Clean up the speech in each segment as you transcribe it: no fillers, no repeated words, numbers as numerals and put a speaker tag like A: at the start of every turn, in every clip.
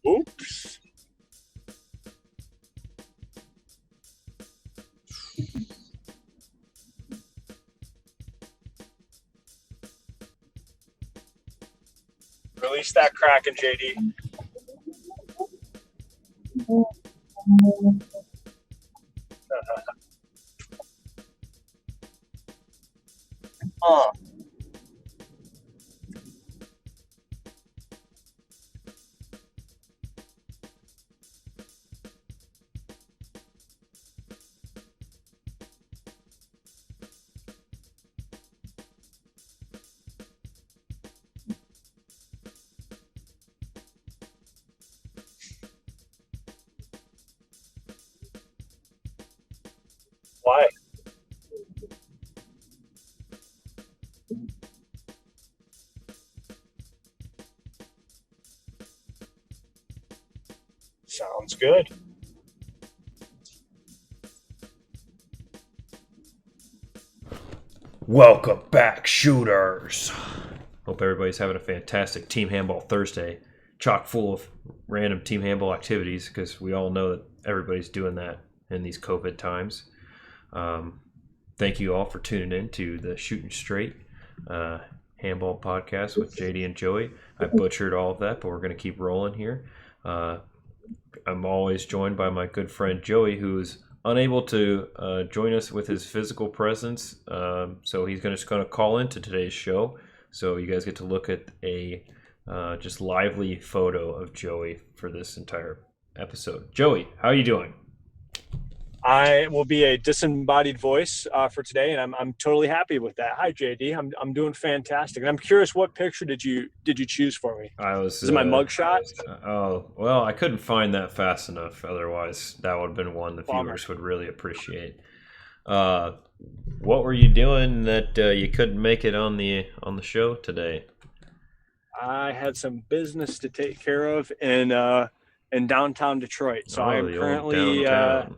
A: Oops. Release that Kraken, JD. Oh, why? Sounds good.
B: Welcome back, shooters. Hope everybody's having a fantastic Team Handball Thursday, chock full of random Team Handball activities, because we all know that everybody's doing that in these COVID times. Thank you all for tuning in to the Shootin' Straight Handball podcast with JD and Joey. I butchered all of that, but we're going to keep rolling here. I'm always joined by my good friend Joey, who's unable to join us with his physical presence, so he's just going to call into today's show. So you guys get to look at a just lively photo of Joey for this entire episode. Joey, how are you doing?
A: I will be a disembodied voice for today, and I'm totally happy with that. Hi, JD. I'm doing fantastic, and I'm curious, what picture did you choose for me? Is it my mugshot?
B: Oh, well, I couldn't find that fast enough. Otherwise, that would have been one the
A: Bummer.
B: viewers would really appreciate. What were you doing that you couldn't make it on the show today?
A: I had some business to take care of in downtown Detroit, so I am
B: the old
A: currently
B: downtown.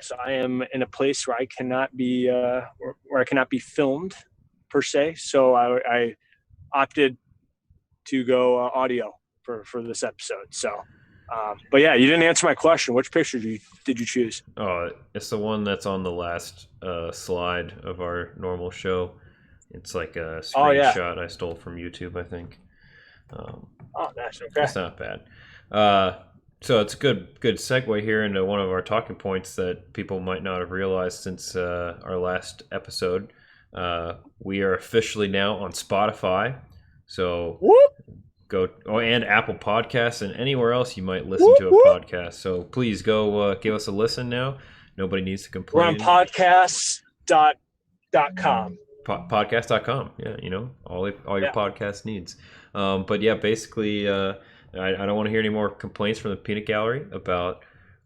A: so I am in a place where I cannot be filmed per se. So I opted to go audio for this episode. So, but yeah, you didn't answer my question. Which picture did you choose?
B: Oh, it's the one that's on the last slide of our normal show. It's like a screenshot I stole from YouTube, I think.
A: Nice. Okay.
B: It's not bad. So it's a good segue here into one of our talking points that people might not have realized since our last episode. We are officially now on Spotify. So and Apple Podcasts and anywhere else you might listen to a podcast. So please go give us a listen now. Nobody needs to complain.
A: We're on podcasts.com.
B: Podcast.com. Yeah, all your podcast needs. But yeah, basically, I don't want to hear any more complaints from the peanut gallery about,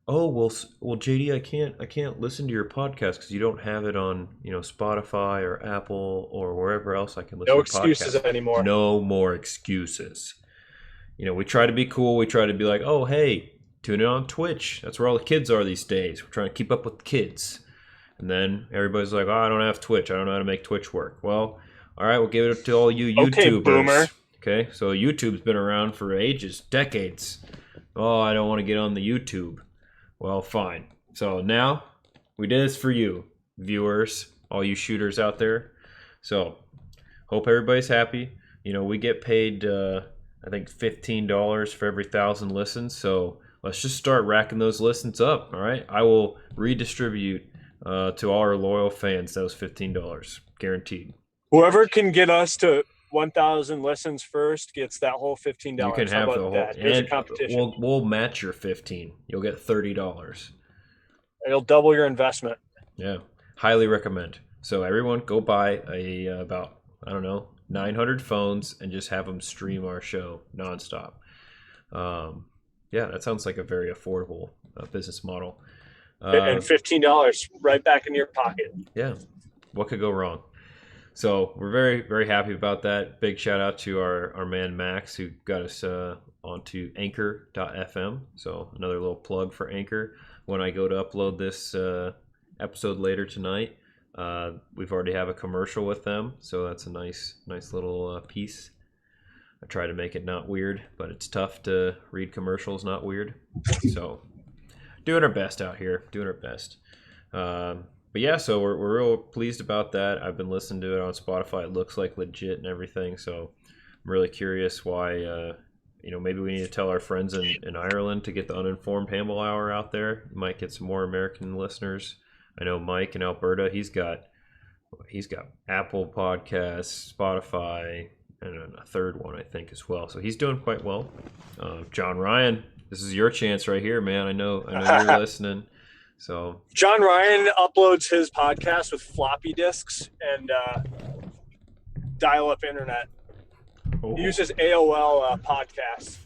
B: well, JD, I can't listen to your podcast because you don't have it on Spotify or Apple or wherever else I can listen.
A: No
B: to
A: excuses
B: podcasts.
A: anymore.
B: No more excuses. We try to be cool. We try to be like, oh, hey, tune in on Twitch. That's where all the kids are these days. We're trying to keep up with the kids. And then everybody's like, oh, I don't have Twitch. I don't know how to make Twitch work. Well, all right, we'll give it to all you YouTubers.
A: Okay, boomer.
B: Okay, so YouTube's been around for ages, decades. Oh, I don't want to get on the YouTube. Well, fine. So now we did this for you, viewers, all you shooters out there. So hope everybody's happy. We get paid, I think, $15 for every 1,000 listens. So let's just start racking those listens up, all right? I will redistribute to all our loyal fans those $15, guaranteed.
A: Whoever can get us to 1,000 listens first gets that whole $15.
B: You can have the whole.
A: That? Here's a competition.
B: We'll match your 15. You'll get $30.
A: It'll double your investment.
B: Yeah, highly recommend. So everyone, go buy about 900 phones and just have them stream our show nonstop. Yeah, that sounds like a very affordable business model.
A: And $15 right back in your pocket.
B: Yeah, what could go wrong? So we're very, very happy about that. Big shout out to our man Max, who got us onto Anchor.fm. So another little plug for Anchor. When I go to upload this episode later tonight, we've already have a commercial with them. So that's a nice little piece. I try to make it not weird, but it's tough to read commercials not weird. So doing our best out here, doing our best. But yeah, so we're real pleased about that. I've been listening to it on Spotify. It looks like legit and everything. So I'm really curious why. Maybe we need to tell our friends in Ireland to get the Uninformed Handball Hour out there. You might get some more American listeners. I know Mike in Alberta. He's got Apple Podcasts, Spotify, and a third one I think as well. So he's doing quite well. John Ryan, this is your chance right here, man. I know you're listening. So
A: John Ryan uploads his podcast with floppy disks and dial-up internet.
B: Oh.
A: He uses AOL podcasts.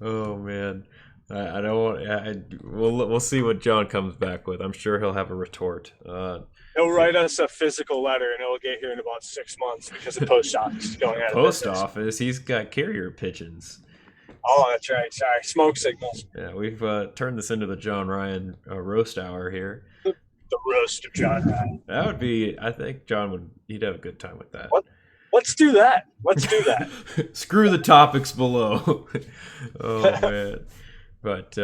B: Oh man, I don't want. We'll see what John comes back with. I'm sure he'll have a retort.
A: He'll write us a physical letter, and it'll get here in about 6 months because the post office is going out of
B: post
A: business.
B: office. He's got carrier pigeons.
A: Oh, that's right. Sorry, smoke signals.
B: Yeah, we've turned this into the John Ryan roast hour here.
A: The roast of John Ryan.
B: That would be. I think John he'd have a good time with that.
A: What? Let's do that.
B: Screw the topics below. Oh man, but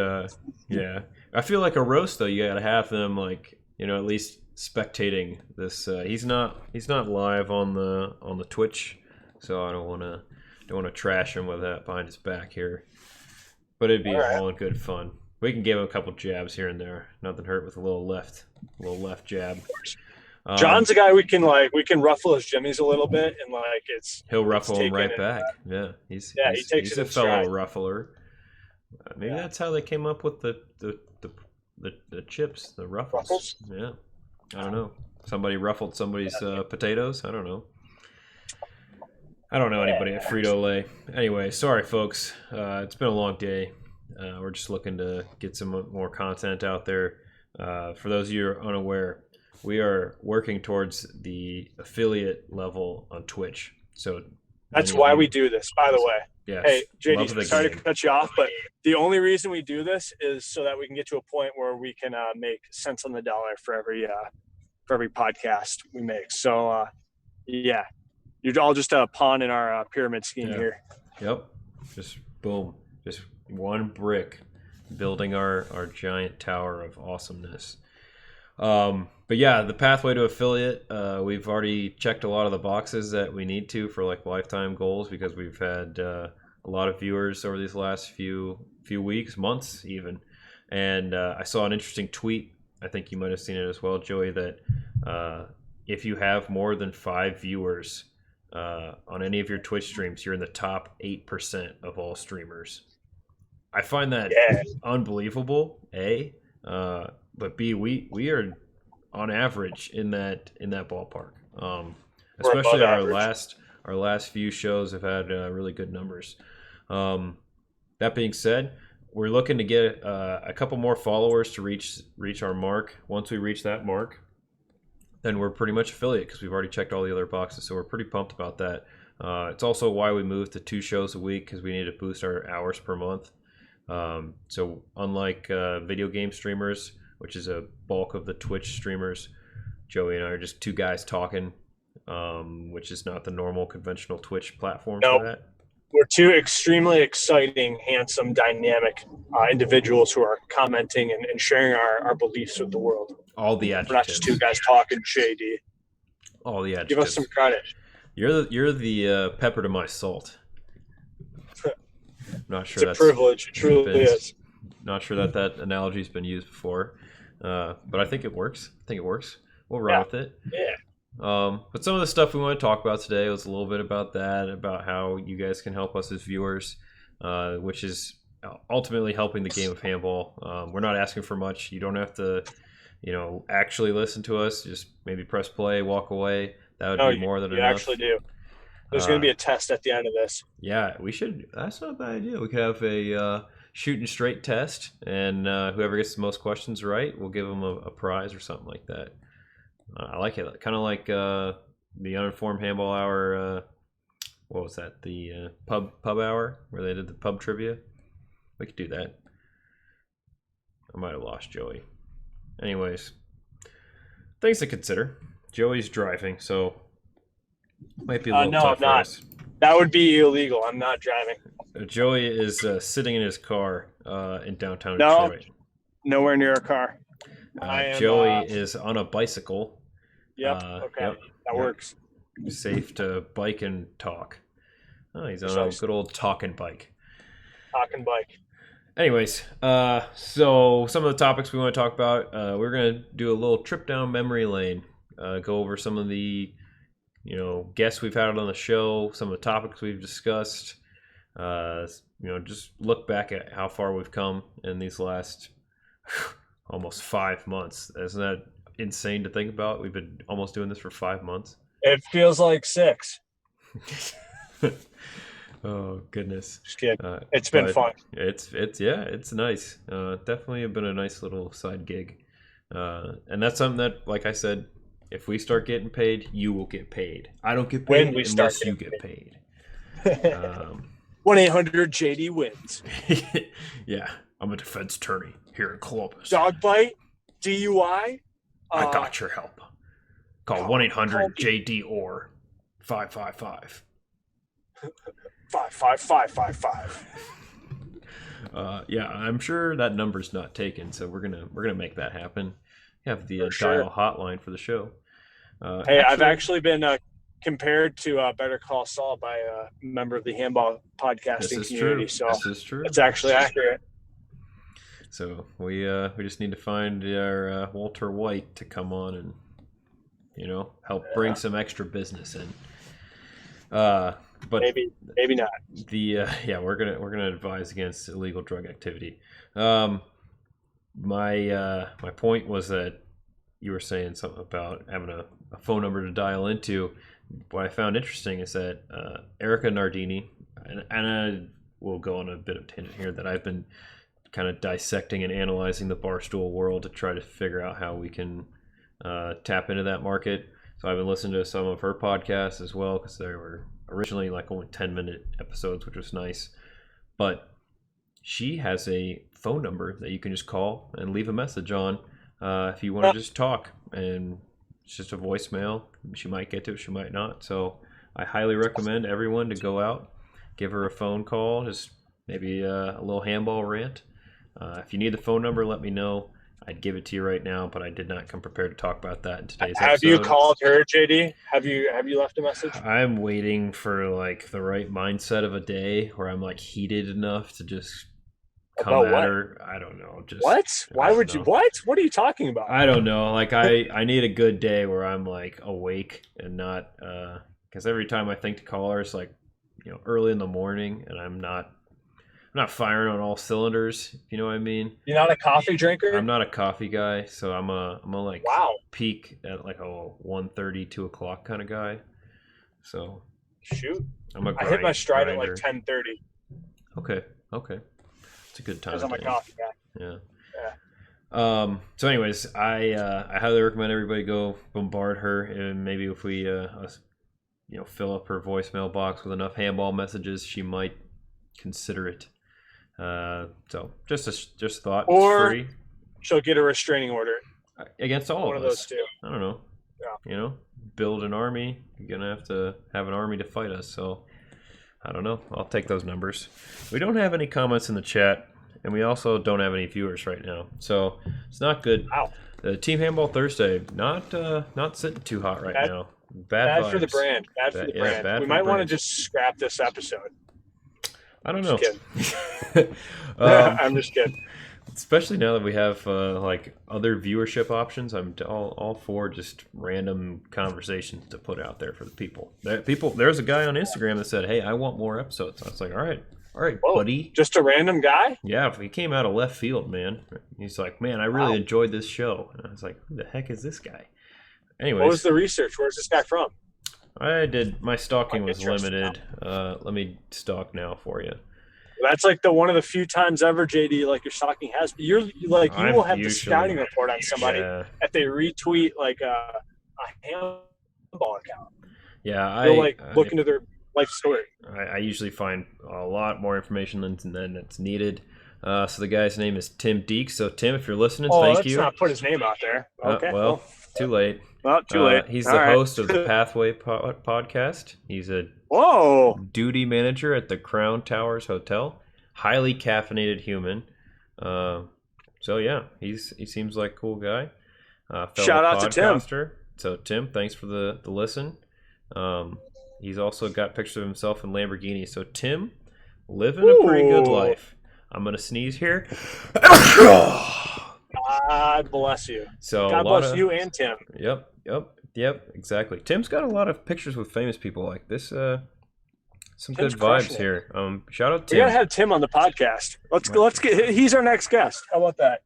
B: yeah, I feel like a roast though. You gotta have them at least spectating this. He's not live on the Twitch, so I don't want to trash him with that behind his back here. But it'd be all in good fun. We can give him a couple jabs here and there. Nothing hurt with a little left jab.
A: John's a guy we can ruffle his jimmies a little bit and
B: he'll ruffle him right back. Yeah, he takes a fellow ruffler. Maybe that's how they came up with the chips, the ruffles. Yeah, I don't know. Somebody ruffled somebody's potatoes. I don't know. I don't know anybody at Frito-Lay. Anyway, sorry folks. It's been a long day. We're just looking to get some more content out there. For those of you who are unaware, we are working towards the affiliate level on Twitch. So
A: that's why we do this, by the way.
B: Yeah.
A: Hey, JD, sorry to cut you off, but the only reason we do this is so that we can get to a point where we can make cents on the dollar for every podcast we make. So, yeah, you're all just a pawn in our pyramid scheme here.
B: Yep. Just boom. Just one brick building our giant tower of awesomeness. But yeah, the pathway to affiliate, we've already checked a lot of the boxes that we need to for lifetime goals because we've had a lot of viewers over these last few weeks, months even. And I saw an interesting tweet. I think you might have seen it as well, Joey, that if you have more than 5 viewers on any of your Twitch streams, you're in the top 8% of all streamers. I find that unbelievable, A, but B, we are on average in that ballpark. Especially our last few shows have had really good numbers. That being said, we're looking to get a couple more followers to reach our mark. Once we reach that mark, then we're pretty much affiliate because we've already checked all the other boxes. So we're pretty pumped about that. It's also why we moved to 2 shows a week because we need to boost our hours per month. So unlike video game streamers, which is a bulk of the Twitch streamers, Joey and I are just 2 guys talking, which is not the normal conventional Twitch platform for that.
A: We're 2 extremely exciting, handsome, dynamic individuals who are commenting and sharing our beliefs with the world.
B: All the adjectives.
A: We're not just 2 guys talking, JD.
B: All the adjectives.
A: Give us some credit.
B: You're the pepper to my salt. I'm not sure
A: it's a privilege. It truly is.
B: Not sure that analogy's been used before, but I think it works. We'll run with it.
A: Yeah.
B: But some of the stuff we want to talk about today was a little bit about that, about how you guys can help us as viewers, which is ultimately helping the game of handball. We're not asking for much. You don't have to, actually listen to us. Just maybe press play, walk away. That would be more than enough.
A: You actually do. There's going to be a test at the end of this.
B: Yeah, we should. That's not a bad idea. We could have a shooting straight test, and whoever gets the most questions right, we'll give them a prize or something like that. I like it. Kind of like the Uninformed Handball Hour. What was that? The pub hour where they did the pub trivia. We could do that. I might have lost Joey. Anyways, things to consider. Joey's driving, so Might be a little
A: No,
B: tough
A: I'm not.
B: for us.
A: That would be illegal. I'm not driving.
B: Joey is sitting in his car in downtown
A: No,
B: Detroit.
A: nowhere near a car. I am.
B: Joey is on a bicycle.
A: Yep. Okay.
B: Yep.
A: That works.
B: Safe to bike and talk. Oh, he's on a good old talking bike.
A: Talking bike.
B: Anyways, so some of the topics we want to talk about, we're going to do a little trip down memory lane, go over some of the, guests we've had on the show, some of the topics we've discussed, just look back at how far we've come in these last almost 5 months. Isn't that insane to think about? We've been almost doing this for 5 months.
A: It feels like 6.
B: Oh goodness!
A: Just kidding. It's been fun.
B: It's nice. Definitely been a nice little side gig, and that's something that, like I said, if we start getting paid, you will get paid. I don't get paid unless you get paid.
A: 1-800-JD wins.
B: Yeah, I'm a defense attorney here in Columbus.
A: Dog bite, DUI.
B: I got your help. Call 1-800-JD or 555.
A: 55555.
B: Yeah, I'm sure that number's not taken, so we're gonna make that happen. You have the dial hotline for the show.
A: I've actually been compared to Better Call Saul by a member of the Handball podcasting community. So
B: this is true.
A: It's actually accurate.
B: So we just need to find our Walter White to come on and help bring some extra business in. But
A: maybe not.
B: We're gonna advise against illegal drug activity. My point was that you were saying something about having a phone number to dial into. What I found interesting is that Erica Nardini, and I will go on a bit of a tangent here, that I've been kind of dissecting and analyzing the Barstool world to try to figure out how we can tap into that market. So I've been listening to some of her podcasts as well, because they were originally like only 10-minute episodes, which was nice. But she has a phone number that you can just call and leave a message on if you want to just talk. And it's just a voicemail. She might get to it, she might not. So I highly recommend everyone to go out, give her a phone call, just maybe a little handball rant. If you need the phone number, let me know. I'd give it to you right now, but I did not come prepared to talk about that in today's episode.
A: Have you called her, JD? Have you left a message?
B: I'm waiting for like the right mindset of a day where I'm like heated enough to just come at her. I don't know. Just
A: what? Why would you? What? What are you talking about?
B: I don't know. Like I need a good day where I'm like awake and not because every time I think to call her, it's like early in the morning, and I'm not firing on all cylinders. You know what I mean?
A: You're not a coffee drinker?
B: I'm not a coffee guy, so I'm a like peak at like a 1:30, 2 o'clock kind of guy. So
A: shoot,
B: I
A: hit my stride grinder at like 10:30.
B: Okay, it's a good time.
A: Because I'm a coffee guy.
B: Yeah. So anyways, I highly recommend everybody go bombard her, and maybe if we fill up her voicemail box with enough handball messages, she might consider it. So just thought.
A: Or
B: it's free.
A: She'll get a restraining order
B: against all
A: one
B: of
A: us.
B: Those two. I don't know. Yeah. Build an army. You're gonna have to have an army to fight us. So I don't know. I'll take those numbers. We don't have any comments in the chat, and we also don't have any viewers right now. So it's not good.
A: Wow.
B: The Team Handball Thursday not sitting too hot right now. Bad
A: for the brand. Bad for the brand. We might want to just scrap this episode.
B: I don't know.
A: I'm just kidding.
B: Especially now that we have like other viewership options, I'm all for just random conversations to put out there for the people. There's a guy on Instagram that said, "Hey, I want more episodes." I was like, "All right, whoa, buddy."
A: Just a random guy?
B: Yeah, he came out of left field, man. He's like, "Man, I really enjoyed this show." And I was like, "Who the heck is this guy?" Anyways,
A: what was the research? Where's this guy from?
B: My stalking was limited. Let me stalk now for you.
A: That's like one of the few times ever, JD, like your stalking has. You will have the scouting report on somebody if they retweet like a handball account.
B: Yeah,
A: you'll look into their life story.
B: I usually find a lot more information than it's needed. So the guy's name is Tim Deeks. So Tim, if you're listening, thank you.
A: Let's not put his name out there. Okay.
B: Well, too late.
A: Well, too late.
B: He's
A: All
B: the
A: right.
B: host of the Pathway podcast. He's a
A: Whoa.
B: duty manager at the Crown Towers Hotel. Highly caffeinated human. So yeah, he seems like a cool guy.
A: Shout out to Tim.
B: So Tim, thanks for the listen. He's also got pictures of himself in Lamborghini. So Tim, living a pretty good life. I'm gonna sneeze here.
A: God bless you.
B: So
A: God bless you and Tim.
B: Yep, exactly. Tim's got a lot of pictures with famous people like this. Some
A: Tim's
B: good vibes here. Shout out Tim.
A: We gotta have Tim on the podcast. Let's get. He's our next guest. How about that?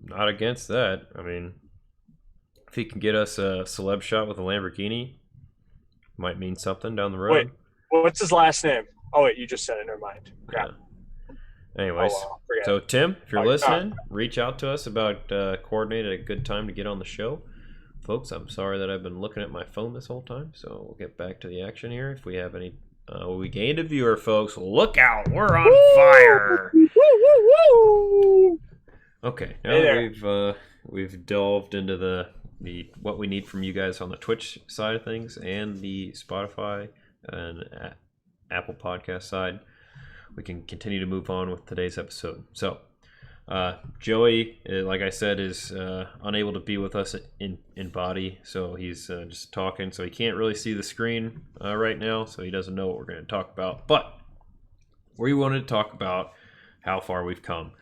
B: Not against that. I mean, if he can get us a celeb shot with a Lamborghini, might mean something down the road.
A: Wait, what's his last name? Oh wait, you just said it. Never mind. Crap.
B: Yeah. Anyways, so Tim, if you're listening, reach out to us about coordinating a good time to get on the show. Folks, I'm sorry that I've been looking at my phone this whole time, so we'll get back to the action here. If we have any, we gained a viewer, folks. Look out, we're on fire! Okay, now we've delved into the what we need from you guys on the Twitch side of things and the Spotify and Apple Podcast side. We can continue to move on with today's episode. So, Joey, like I said, is unable to be with us in body, so he's just talking. So he can't really see the screen right now, so he doesn't know what we're going to talk about. But we wanted to talk about how far we've come.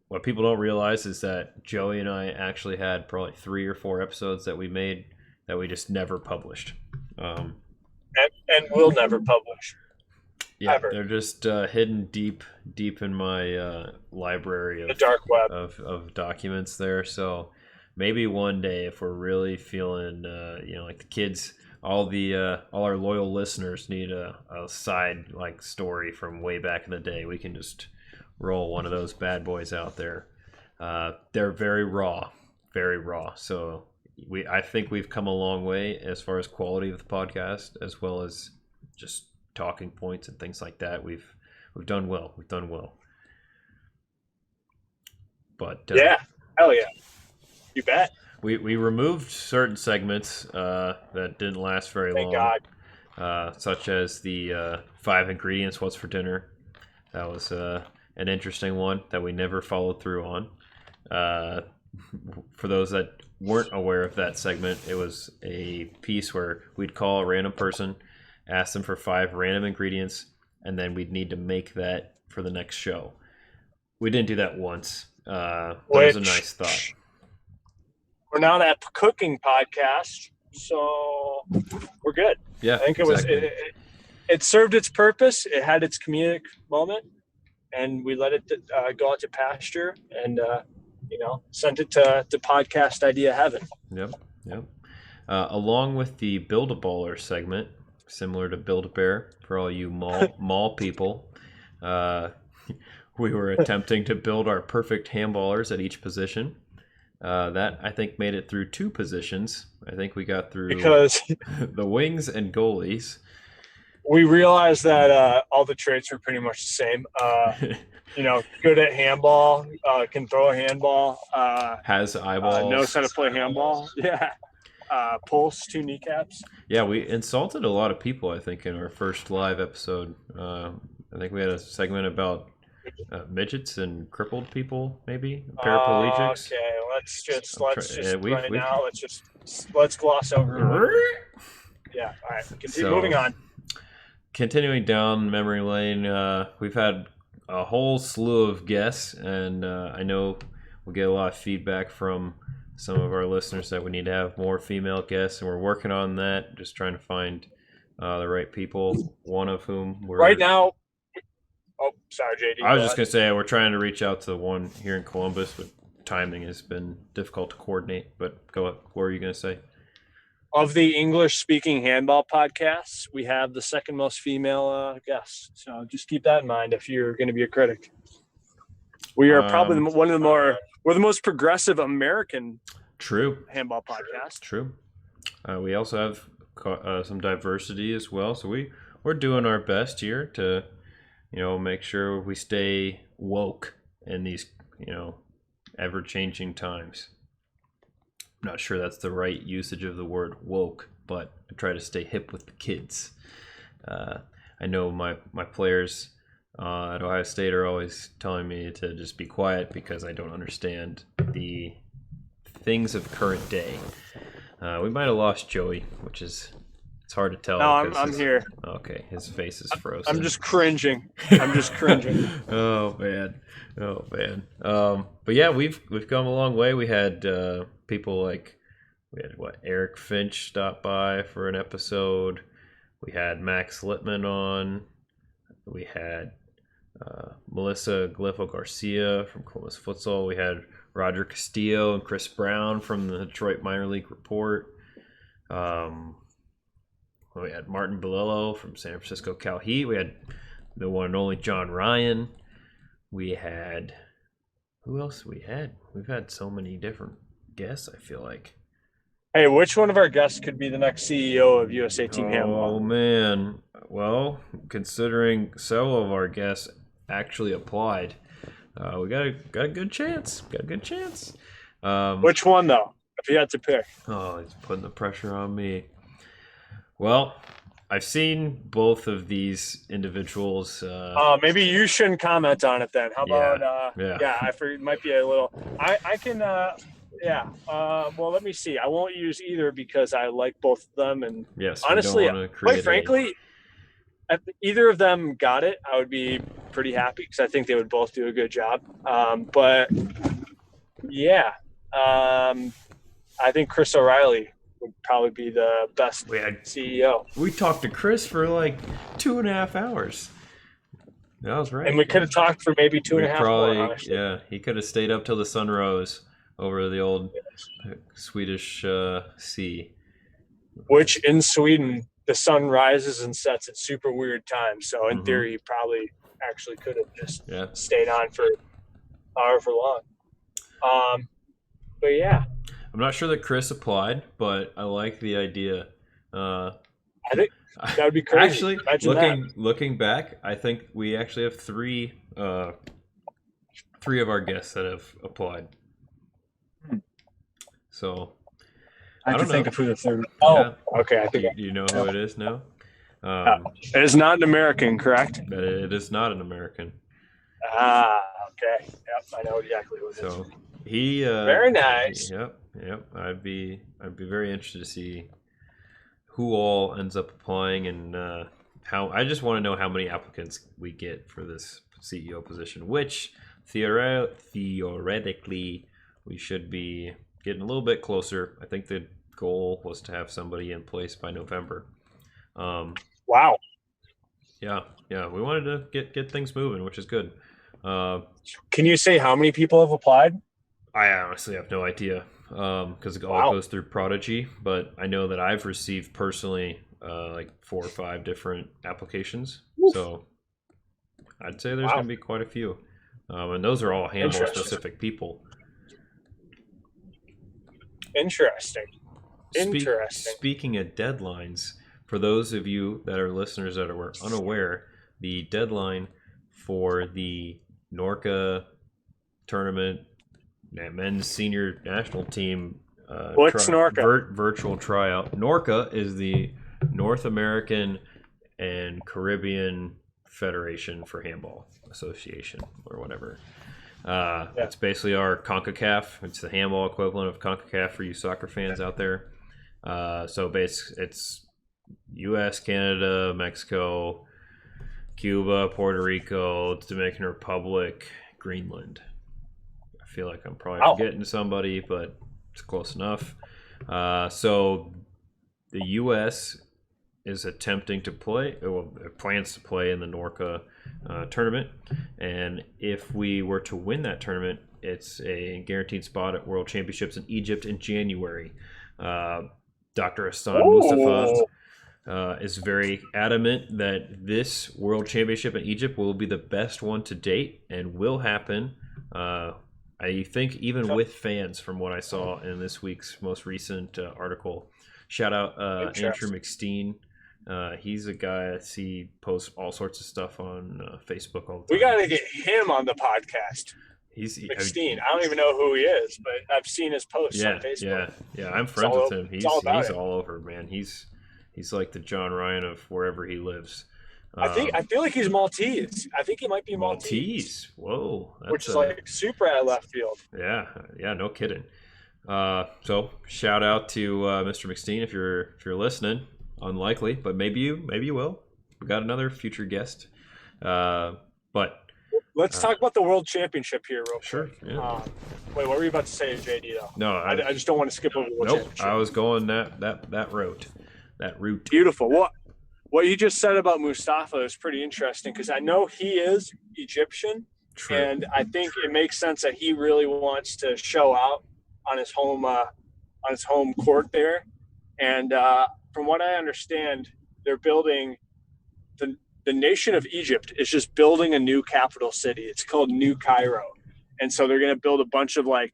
B: What people don't realize is that Joey and I actually had probably 3 or 4 episodes that we made that we just never published.
A: And will never publish.
B: Yeah,
A: ever.
B: They're just hidden deep in my library of
A: the dark web
B: of documents there. So maybe one day, if we're really feeling, like the kids, all our loyal listeners need a side like story from way back in the day, we can just roll one of those bad boys out there. They're very raw. So I think we've come a long way as far as quality of the podcast, as well as just talking points and things like that. We've done well. But
A: yeah, hell yeah, you bet.
B: We removed certain segments that didn't last very long.
A: Thank
B: God. Such as the 5 ingredients. What's for dinner? That was an interesting one that we never followed through on. For those that weren't aware of that segment, it was a piece where we'd call a random person, ask them for 5 random ingredients, and then we'd need to make that for the next show. We didn't do that once. That was a nice thought.
A: We're not a cooking podcast, so we're good.
B: Yeah,
A: I think
B: exactly.
A: it served its purpose. It had its comedic moment, and we let it go out to pasture and sent it to podcast idea heaven.
B: Yep. Along with the Build-A-Baller segment, similar to Build-A-Bear for all you mall people, we were attempting to build our perfect handballers at each position. That, I think, made it through 2 positions. I think we got through
A: because
B: the wings and goalies.
A: We realized that all the traits were pretty much the same. Good at handball, can throw a handball.
B: Has eyeballs.
A: Knows how to play handball. Yeah. Pulse, 2 kneecaps.
B: Yeah, we insulted a lot of people, I think, in our first live episode. I think we had a segment about midgets and crippled people, maybe paraplegics.
A: Okay, let's gloss over. Yeah, all right. Moving on.
B: Continuing down memory lane, we've had a whole slew of guests, and I know we'll get a lot of feedback from some of our listeners that we need to have more female guests, and we're working on that, just trying to find the right people, one of whom we're...
A: Right now... Oh, sorry, JD.
B: I was just going to say, we're trying to reach out to the one here in Columbus, but timing has been difficult to coordinate. But go ahead. What were you going to say?
A: Of the English-speaking handball podcasts, we have the second most female guests. So just keep that in mind if you're going to be a critic. We are probably we're the most progressive American handball podcast.
B: True. We also have some diversity as well. So we're doing our best here to, make sure we stay woke in these, ever-changing times. not sure that's the right usage of the word woke, but I try to stay hip with the kids. I know my players at Ohio State are always telling me to just be quiet because I don't understand the things of current day. We might have lost Joey, which is it's hard to tell.
A: No, I'm here.
B: Okay, his face is frozen.
A: I'm just cringing.
B: Oh man. But yeah, we've come a long way. We had people like Eric Finch stop by for an episode. We had Max Littman on. We had Melissa Glifo Garcia from Columbus Futsal. We had Roger Castillo and Chris Brown from the Detroit Minor League Report. We had Martin Bolillo from San Francisco Cal Heat. We had the one and only John Ryan. We had who else? We've had so many different guests. I feel like.
A: Hey, which one of our guests could be the next CEO of USA Team Handball?
B: Oh man, well, considering several of our guests actually applied, we got a good chance.
A: Which one though? If you had to pick.
B: Oh, it's putting the pressure on me. Well, I've seen both of these individuals.
A: Maybe you shouldn't comment on it then. How about?
B: Yeah.
A: I figured it might be a little. I can. Well, let me see. I won't use either because I like both of them, and
B: yes,
A: honestly, quite frankly, if either of them got it, I would be pretty happy because I think they would both do a good job. But yeah, I think Chris O'Reilly would probably be the best CEO.
B: We talked to Chris for like 2.5 hours. That was right.
A: And we could have talked for maybe 2.5 more, honestly.
B: Yeah, he could have stayed up till the sun rose over the old Swedish sea.
A: Which in Sweden, the sun rises and sets at super weird times. So in theory, he probably actually could have just stayed on for however long. But yeah.
B: I'm not sure that Chris applied, but I like the idea.
A: I think that would be crazy.
B: Actually, looking back, I think we actually have three of our guests that have applied. So
A: I have to think of who the third. Oh, okay. I think
B: you know who it is now.
A: It is not an American, correct?
B: It is not an American.
A: Okay. Yep, I know exactly who it is.
B: So he
A: very nice.
B: Yep. I'd be very interested to see who all ends up applying and how. I just want to know how many applicants we get for this CEO position, which theoretically we should be getting a little bit closer. I think the goal was to have somebody in place by November.
A: Wow.
B: Yeah. We wanted to get things moving, which is good.
A: Can you say how many people have applied?
B: I honestly have no idea because it all goes through Prodigy, but I know that I've received personally like 4 or 5 different applications. Oof. So I'd say there's going to be quite a few. And those are all handball-specific people.
A: Interesting.
B: Speaking of deadlines, for those of you that are listeners that are unaware, the deadline for the Norca tournament, men's senior national team
A: what's Norca?
B: Virtual tryout. Norca is the North American and Caribbean Federation for Handball Association or whatever. It's basically our CONCACAF. It's the handball equivalent of CONCACAF for you soccer fans out there. So basically, it's U.S., Canada, Mexico, Cuba, Puerto Rico, Dominican Republic, Greenland. I feel like I'm probably forgetting somebody, but it's close enough. So the U.S. is attempting to play, plans to play in the Norca tournament. And if we were to win that tournament, it's a guaranteed spot at World Championships in Egypt in January. Dr. Hassan Mustafa is very adamant that this World Championship in Egypt will be the best one to date and will happen. I think even with fans, from what I saw in this week's most recent article. Shout out Andrew McSteen. He's a guy I see post all sorts of stuff on Facebook all the time.
A: We got to get him on the podcast. McSteen. I don't even know who he is, but I've seen his posts on
B: yeah,
A: Facebook.
B: I'm friends with him.
A: It's all about
B: He's
A: it.
B: all over, man. He's like the John Ryan of wherever he lives.
A: I feel like he's Maltese. I think he might be Maltese,
B: Maltese. Whoa,
A: which
B: that's
A: is like super out of left field.
B: yeah, no kidding. So shout out to Mr. McSteen if you're listening. Unlikely, but maybe you will. We got another future guest. But
A: let's talk about the World Championship here, real
B: sure,
A: quick.
B: Yeah.
A: Wait, what were you about to say, JD? Though,
B: no,
A: I just don't want to skip over the World Championship.
B: I was going that route.
A: Beautiful. What you just said about Mustafa is pretty interesting because I know he is Egyptian,
B: True.
A: and I think it makes sense that he really wants to show out on his home court there. And from what I understand, they're building the nation of Egypt is just building a new capital city. It's called New Cairo, and so they're going to build a bunch of like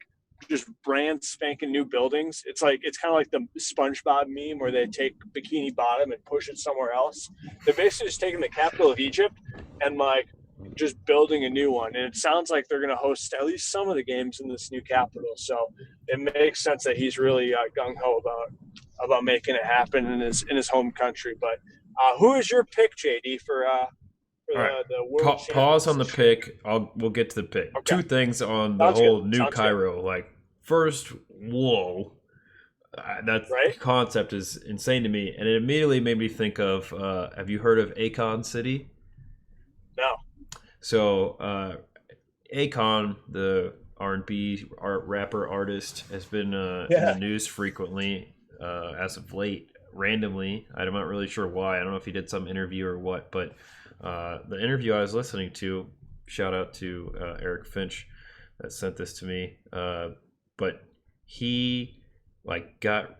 A: just brand spanking new buildings. It's kind of like the SpongeBob meme where they take Bikini Bottom and push it somewhere else. They're basically just taking the capital of Egypt and like just building a new one. And it sounds like they're going to host at least some of the games in this new capital. So it makes sense that he's really gung ho about making it happen in his home country. But who is your pick, JD, for the World Championship?
B: Pause on the pick. We'll get to the pick. Okay. Two things on the Sounds whole good. New Sounds Cairo. Good. Like, first, whoa, that right? concept is insane to me, and it immediately made me think of. Have you heard of Akon City?
A: No.
B: So, Akon, the R&B rapper artist, has been in the news frequently as of late. Randomly, I'm not really sure why. I don't know if he did some interview or what, but the interview I was listening to, shout out to Eric Finch that sent this to me. But he got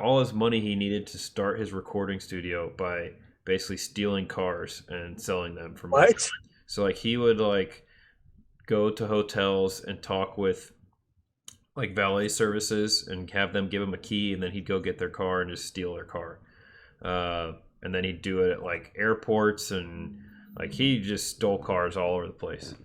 B: all his money he needed to start his recording studio by basically stealing cars and selling them for money.
A: What?
B: So like he would like go to hotels and talk with like valet services and have them give him a key, and then he'd go get their car and just steal their car. And then he'd do it at like airports, and like he just stole cars all over the place.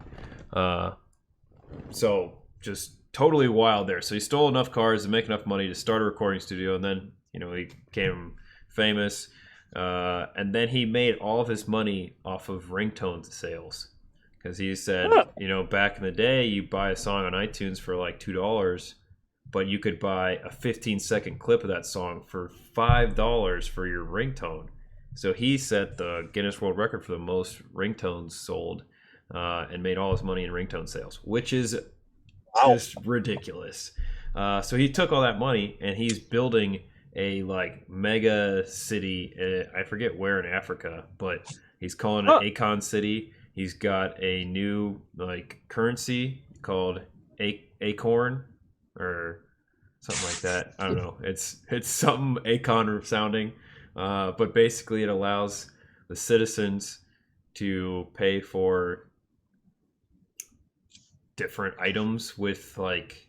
B: So just totally wild there. So he stole enough cars to make enough money to start a recording studio, and then he became famous. And then he made all of his money off of ringtone sales. Because he said, back in the day, you buy a song on iTunes for like $2, but you could buy a 15-second clip of that song for $5 for your ringtone. So he set the Guinness World Record for the most ringtones sold and made all his money in ringtone sales, which is just ridiculous. So he took all that money and he's building a like mega city. I forget where in Africa, but he's calling it Akon City. He's got a new like currency called Acorn or something like that. I don't know. It's something Akon sounding, but basically it allows the citizens to pay for different items with like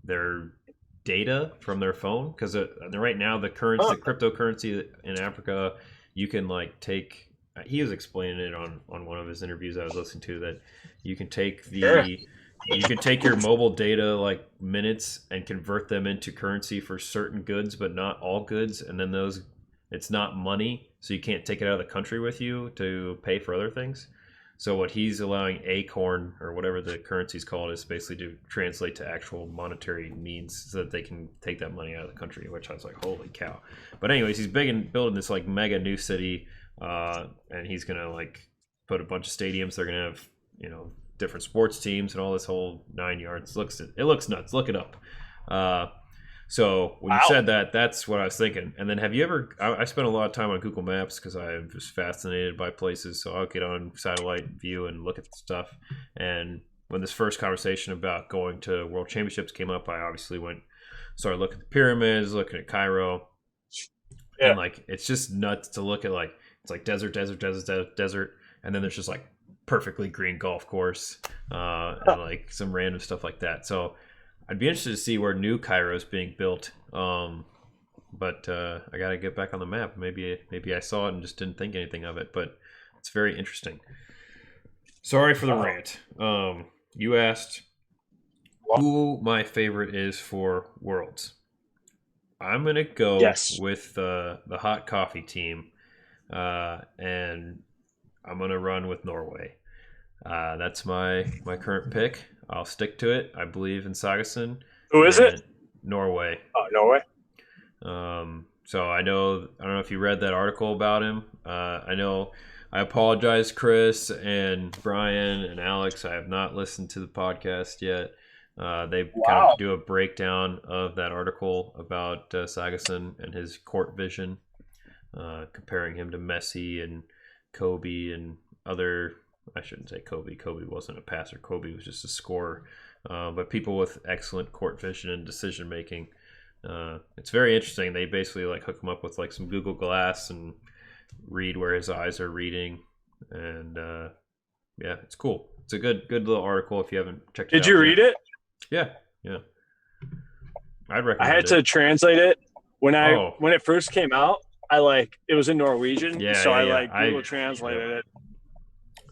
B: their data from their phone. Because right now the cryptocurrency in Africa, you can like take. He was explaining it on one of his interviews I was listening to, that you can take your mobile data like minutes and convert them into currency for certain goods, but not all goods. And then it's not money, so you can't take it out of the country with you to pay for other things. So what he's allowing Acorn or whatever the currency is called is basically to translate to actual monetary means so that they can take that money out of the country, which I was like, holy cow. But anyways, he's big in building this like mega new city. And he's gonna like put a bunch of stadiums. They're gonna have different sports teams and all this whole 9 yards. It looks nuts. Look it up. So when you said that, that's what I was thinking. And then have you ever? I spent a lot of time on Google Maps because I'm just fascinated by places. So I'll get on satellite view and look at the stuff. And when this first conversation about going to World Championships came up, I obviously started looking at the pyramids, looking at Cairo, and like it's just nuts to look at like. It's like desert, and then there's just like perfectly green golf course and like some random stuff like that. So I'd be interested to see where New Cairo is being built. But I got to get back on the map. Maybe I saw it and just didn't think anything of it, but it's very interesting. Sorry for the rant. you asked who my favorite is for Worlds. I'm gonna go
A: Yes.
B: with the hot coffee team, and I'm gonna run with Norway. That's my current pick. I'll stick to it. I believe in Sagason
A: Who is it?
B: and Norway.
A: Oh, Norway.
B: So I don't know if you read that article about him. I know. I apologize, Chris and Brian and Alex. I have not listened to the podcast yet. They kind
A: Wow.
B: of do a breakdown of that article about Sagason and his court vision, comparing him to Messi and Kobe and other. I shouldn't say Kobe. Kobe wasn't a passer. Kobe was just a scorer. But people with excellent court vision and decision making. It's very interesting. They basically like hook him up with like some Google Glass and read where his eyes are reading, and yeah, it's cool. It's a good little article if you haven't checked it out.
A: Did you read it?
B: Yeah, I'd
A: I
B: recommend
A: had
B: it.
A: to translate it when
B: Oh.
A: when it first came out. It was in Norwegian, so I Google translated it.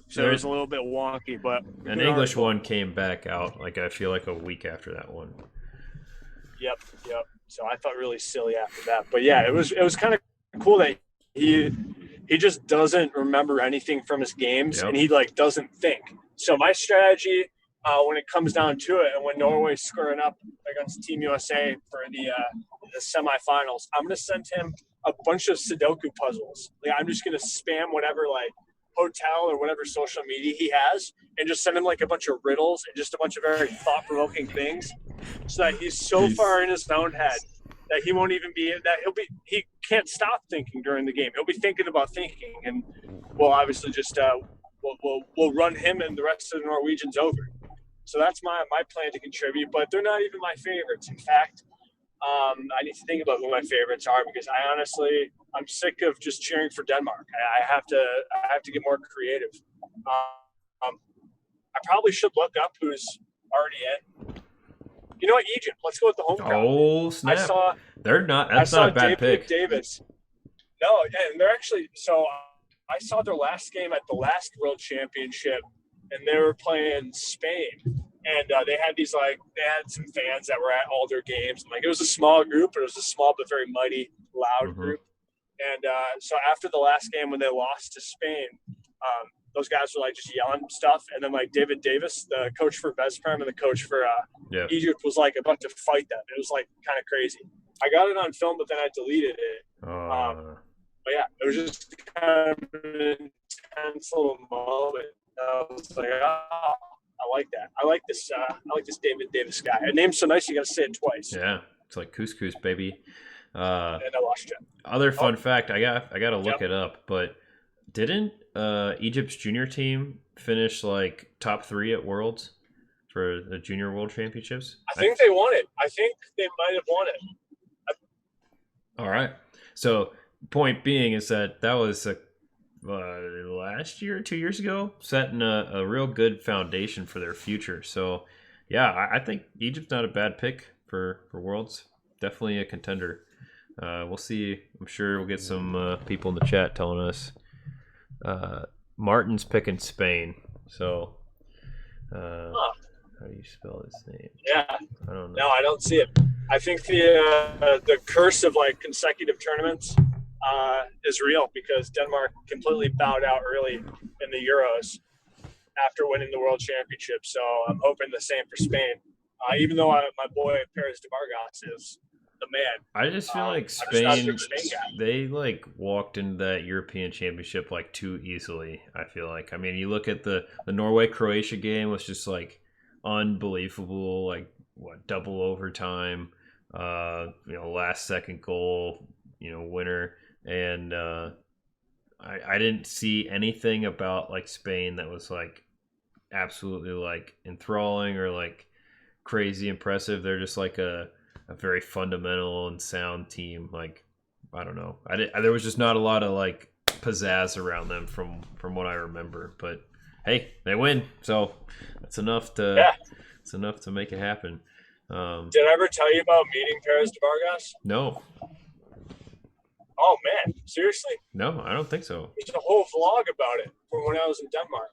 A: So it was a little bit wonky, but
B: an English one came back out like I feel like a week after that one.
A: Yep. So I felt really silly after that, but yeah, it was kind of cool that he just doesn't remember anything from his games, and he like doesn't think. So my strategy, when it comes down to it, and when Norway's squaring up against Team USA for the semifinals, I'm gonna send him a bunch of Sudoku puzzles. Like I'm just gonna spam whatever like hotel or whatever social media he has, and just send him like a bunch of riddles and just a bunch of very thought-provoking things, so that he's so far in his own head that he won't even be that he can't stop thinking during the game. He'll be thinking about thinking, and we'll obviously just we'll run him and the rest of the Norwegians over. So that's my plan to contribute, but they're not even my favorites. In fact, I need to think about who my favorites are, because I'm sick of just cheering for Denmark. I have to get more creative. I probably should look up who's already in. You know what, Egypt? Let's go with the home crowd.
B: Oh snap! They're not. That's not a bad pick.
A: Davis. No, and they're actually. So I saw their last game at the last World Championship, and they were playing Spain. And they had some fans that were at all their games. Like it was a small group, but it was a small but very mighty, loud group. And so after the last game when they lost to Spain, those guys were like just yelling stuff. And then like David Davis, the coach for Vesprem and the coach for Egypt, was like about to fight them. It was like kind of crazy. I got it on film, but then I deleted it. But yeah, it was just kind of an intense little moment. I was like, oh, I like that. I like this David Davis guy. Her name's so nice, you got to say it twice.
B: Yeah, it's like couscous, baby.
A: And I lost you.
B: Other fun fact, I got to look it up, but didn't Egypt's junior team finish like top 3 at Worlds for the Junior World Championships?
A: I think they won it. I think they might have won it.
B: All right. So point being is that was last year, 2 years ago, setting a real good foundation for their future. So yeah, I think Egypt's not a bad pick for Worlds. Definitely a contender. We'll see. I'm sure we'll get some people in the chat telling us. Martin's picking Spain. So how do you spell his name?
A: Yeah.
B: I don't know.
A: No, I don't see it. I think the curse of like consecutive tournaments is real, because Denmark completely bowed out early in the Euros after winning the World Championship. So I'm hoping the same for Spain. Even though my boy Perez de Vargas is the man.
B: I just feel like Spain they like walked into that European Championship like too easily. I feel like. I mean, you look at the Norway-Croatia game was just like unbelievable, like double overtime, last second goal, winner. And I didn't see anything about like Spain that was like absolutely like enthralling or like crazy impressive. They're just like a very fundamental and sound team. Like, I don't know. There was just not a lot of like pizzazz around them from what I remember. But hey, they win, so that's enough to it's enough to make it happen.
A: Did I ever tell you about meeting Perez de Vargas?
B: No.
A: Oh man, seriously?
B: No, I don't think so.
A: There's a whole vlog about it from when I was in Denmark.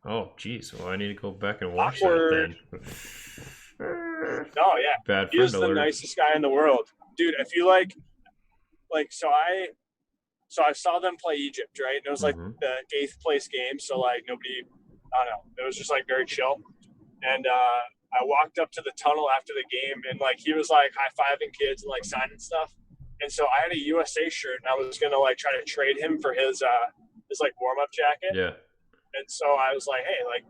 B: Oh, geez. Well, I need to go back and watch
A: Awkward.
B: that then.
A: No, yeah,
B: Bad
A: he
B: friend
A: is the
B: alert.
A: nicest guy in the world, dude. If you so I saw them play Egypt, right? And it was like
B: Mm-hmm.
A: the eighth place game, so like nobody, I don't know, it was just like very chill. And I walked up to the tunnel after the game, and like he was like high fiving kids and like signing stuff. And so I had a USA shirt, and I was gonna like try to trade him for his like warm up jacket.
B: Yeah.
A: And so I was like, hey, like,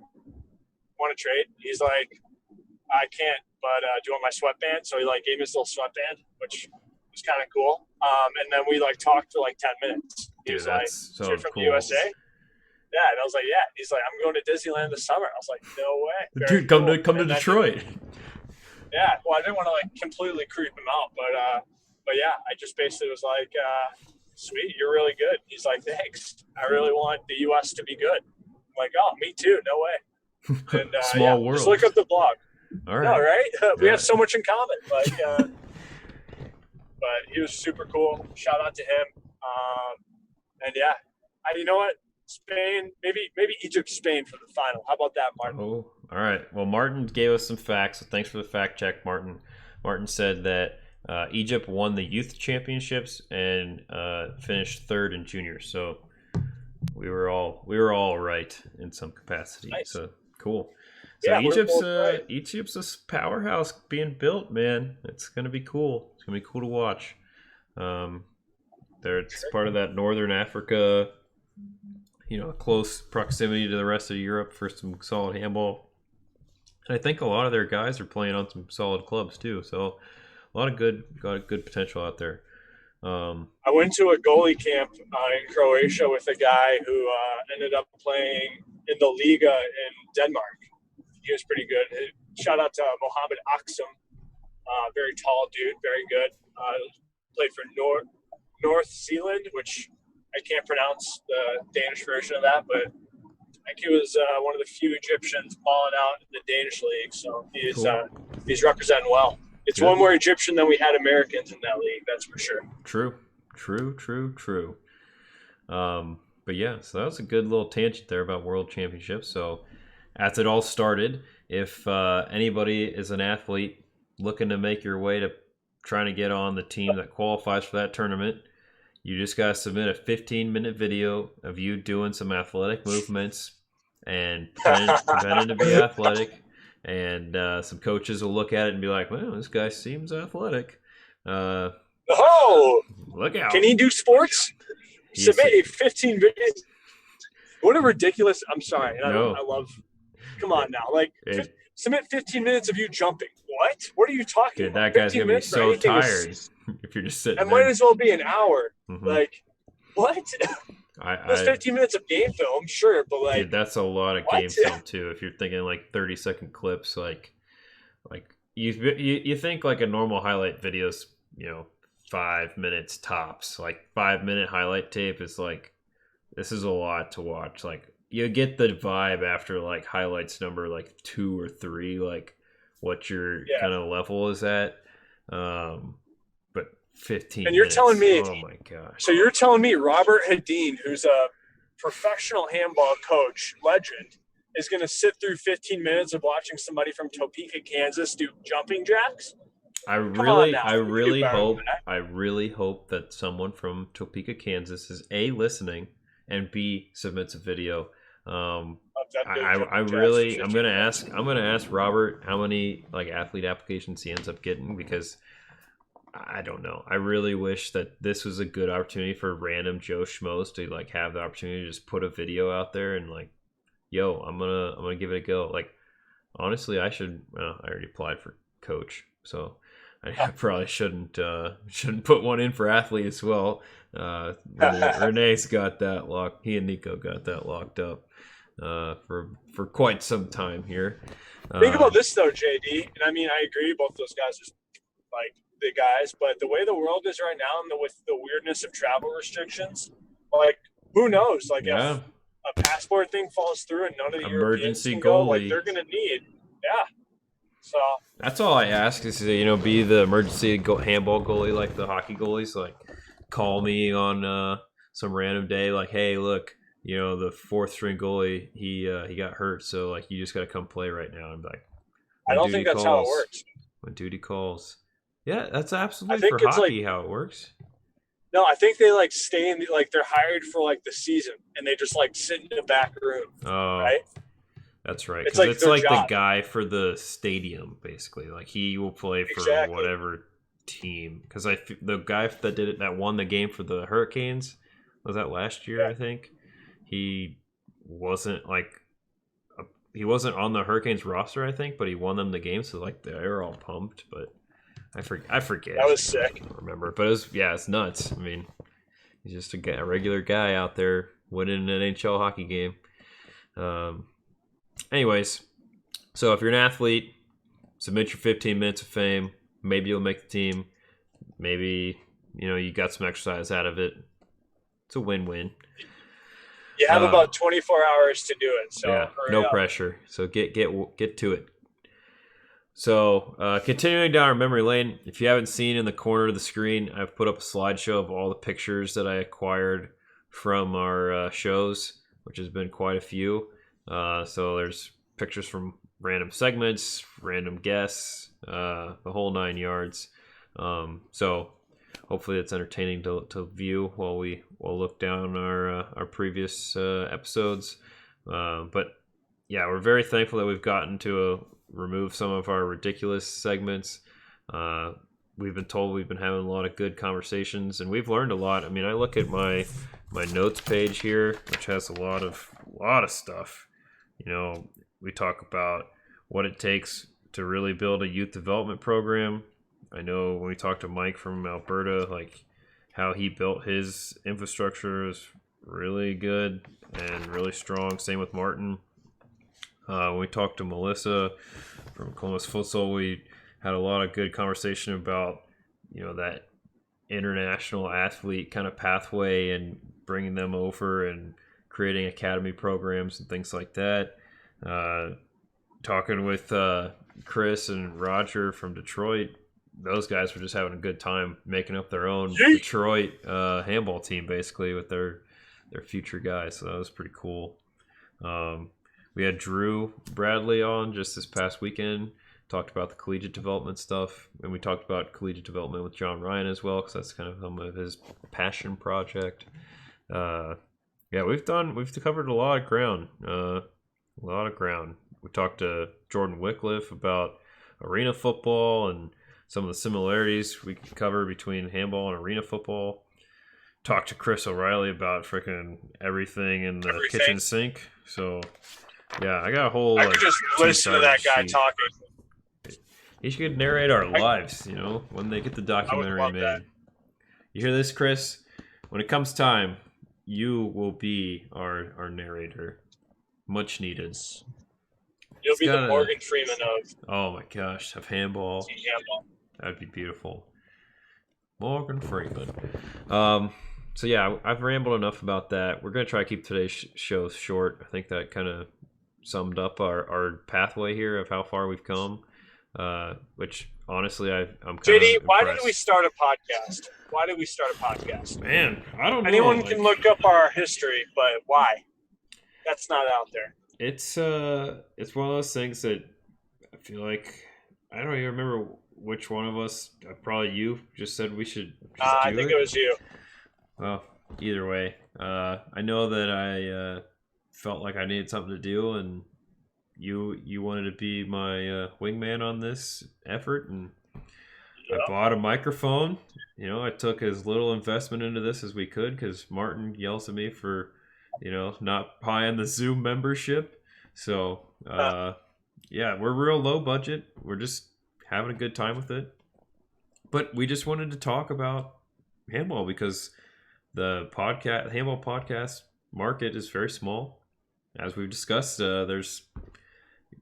A: want to trade? He's like, I can't, but do you want my sweatband? So he like gave me this little sweatband, which was kind of cool. And then we like talked for like 10 minutes. He
B: Dude,
A: was
B: that
A: like, so you're
B: sounds
A: from the
B: cool.
A: USA? Yeah, and I was like, yeah. He's like, I'm going to Disneyland this summer. I was like, no way. Very
B: Dude,
A: cool.
B: come to
A: And then
B: Detroit.
A: yeah, well, I didn't want to like completely creep him out, but yeah, I just basically was like, sweet, you're really good. He's like, thanks. I really want the U.S. to be good. I'm like, oh, me too. No way. And
B: Small
A: yeah,
B: world.
A: just look up the blog.
B: All right.
A: No, right? We
B: Yeah.
A: have so much in common. Like, but he was super cool. Shout out to him. And yeah, you know what? Spain, maybe Egypt, Spain for the final. How about that, Martin?
B: Oh, all right. Well, Martin gave us some facts, so thanks for the fact check, Martin. Martin said that Egypt won the youth championships and finished third in juniors. So we were all right in some capacity.
A: Nice.
B: So cool. So
A: Yeah, right.
B: Egypt's a powerhouse being built, man. It's gonna be cool. It's gonna be cool to watch. It's part of that Northern Africa, close proximity to the rest of Europe for some solid handball. And I think a lot of their guys are playing on some solid clubs too. So a lot of good potential out there.
A: I went to a goalie camp in Croatia with a guy who ended up playing in the Liga in Denmark. He was pretty good. Shout out to Mohammed Aksum, very tall dude, very good. Played for North Zealand, which I can't pronounce the Danish version of that, but I think he was one of the few Egyptians balling out in the Danish league. So he's representing well. It's
B: Good.
A: one more Egyptian than we had Americans in that league, that's for sure.
B: True. But yeah, so that was a good little tangent there about World Championships. So as it all started, if anybody is an athlete looking to make your way to trying to get on the team that qualifies for that tournament, you just got to submit a 15-minute video of you doing some athletic movements and pretending to be athletic. And some coaches will look at it and be like, well, this guy seems athletic.
A: Oh!
B: Look out.
A: Can he do sports? Submit a 15 videos. What a ridiculous. I'm sorry.
B: No.
A: I love. Come on now. Like, submit 15 minutes of you jumping. What are you talking
B: dude,
A: about?
B: That guy's going to be so tired if you're just sitting
A: there.
B: It
A: might as well be an hour.
B: Mm-hmm.
A: Like, what? Those 15 minutes of game film, sure, but like.
B: Dude, that's a lot of game film, too. If you're thinking like 30-second clips, like you think like a normal highlight video's, 5 minutes tops. Like 5-minute highlight tape is like, this is a lot to watch. Like, you get the vibe after like highlights number like 2 or 3, like what your kind of level is at. But 15
A: and you're
B: minutes,
A: telling me,
B: oh my gosh.
A: So you're telling me Robert Hadeen, who's a professional handball coach, legend, is going to sit through 15 minutes of watching somebody from Topeka, Kansas do jumping jacks?
B: I really hope that someone from Topeka, Kansas is A, listening, and B, submits a video. I'm gonna ask Robert how many like athlete applications he ends up getting, because I don't know. I really wish that this was a good opportunity for random Joe Schmoes to like have the opportunity to just put a video out there and like, yo, I'm gonna give it a go. Like, honestly, I already applied for coach, so I probably shouldn't put one in for athlete as well. Renee's got that locked. He and Nico got that locked up for quite some time here.
A: Think about this though, JD, and I mean I agree. Both those guys are like the guys, but the way the world is right now, and with the weirdness of travel restrictions, like who knows? Like if a passport thing falls through and none of the
B: emergency
A: Europeans can
B: goalie,
A: go, like they're gonna need, So
B: that's all I ask is be the emergency handball goalie like the hockey goalies. Like, call me on some random day. Like, hey, look, the fourth string goalie, he got hurt, so like you just got to come play right now and be like
A: I
B: when
A: don't
B: duty
A: think that's how it
B: calls,
A: works.
B: when duty calls. Yeah, that's
A: I
B: absolutely
A: think
B: for
A: it's like
B: hockey how it works.
A: no, I think they like stay in like they're hired for like the season and they just like sit in the back room,
B: Oh,
A: right?
B: that's right,
A: It's
B: because
A: like
B: it's
A: their
B: like the
A: job.
B: guy for the stadium basically. Like he will play for
A: Exactly.
B: whatever team. Because the guy that did it that won the game for the Hurricanes was that last year,
A: Yeah.
B: I think. He wasn't like he wasn't on the Hurricanes roster, I think, but he won them the game, so like they were all pumped. But I forget.
A: That was
B: I
A: sick.
B: don't remember, but it's nuts. I mean, he's just a regular guy out there winning an NHL hockey game. Um, anyways, so if you're an athlete, submit your 15 minutes of fame. Maybe you'll make the team. Maybe you got some exercise out of it. It's a win-win.
A: You have about 24 hours to do it, so
B: Yeah,
A: hurry
B: no
A: up.
B: pressure. So get to it. So continuing down our memory lane, if you haven't seen in the corner of the screen, I've put up a slideshow of all the pictures that I acquired from our shows, which has been quite a few. So there's pictures from random segments, random guests, the whole 9 yards. So hopefully it's entertaining to view while we'll look down our previous episodes. But yeah, we're very thankful that we've gotten to remove some of our ridiculous segments. We've been told we've been having a lot of good conversations, and we've learned a lot. I mean, I look at my notes page here, which has a lot of stuff. We talk about what it takes to really build a youth development program. I know when we talked to Mike from Alberta, like how he built his infrastructure is really good and really strong. Same with Martin. When we talked to Melissa from Columbus Futsal, we had a lot of good conversation about that international athlete kind of pathway and bringing them over and creating academy programs and things like that. Talking with Chris and Roger from Detroit, those guys were just having a good time making up their own Detroit handball team basically with their future guys. So that was pretty cool. We had Drew Bradley on just this past weekend. Talked about the collegiate development stuff, and we talked about collegiate development with John Ryan as well, because that's kind of some of his passion project. Yeah, we've covered a lot of ground. We talked to Jordan Wycliffe about arena football and some of the similarities we can cover between handball and arena football. Talked to Chris O'Reilly about freaking everything in the kitchen sink. So yeah, I got a whole.
A: I could just listen to that guy talking.
B: He should narrate our lives, when they get the documentary made. That. You hear this, Chris? When it comes time, you will be our narrator. Much needed.
A: You'll be the Morgan Freeman of.
B: Oh my gosh, of handball. That'd be beautiful. Morgan Freeman. So yeah, I've rambled enough about that. We're gonna try to keep today's show short. I think that kind of summed up our pathway here of how far we've come. Which honestly, I'm kind of
A: JD, why
B: impressed.
A: did we start a podcast?
B: Man, I don't know.
A: Anyone can look up our history, but why? That's not out there.
B: It's one of those things that I feel like I don't even remember which one of us. Probably you just said we should.
A: I think it was you.
B: Well, either way, I know that I felt like I needed something to do, and you wanted to be my wingman on this effort, and I bought a microphone. I took as little investment into this as we could because Martin yells at me for not buying the Zoom membership. So yeah, we're real low budget. We're just having a good time with it. But we just wanted to talk about handball because the handball podcast market is very small. As we've discussed, there's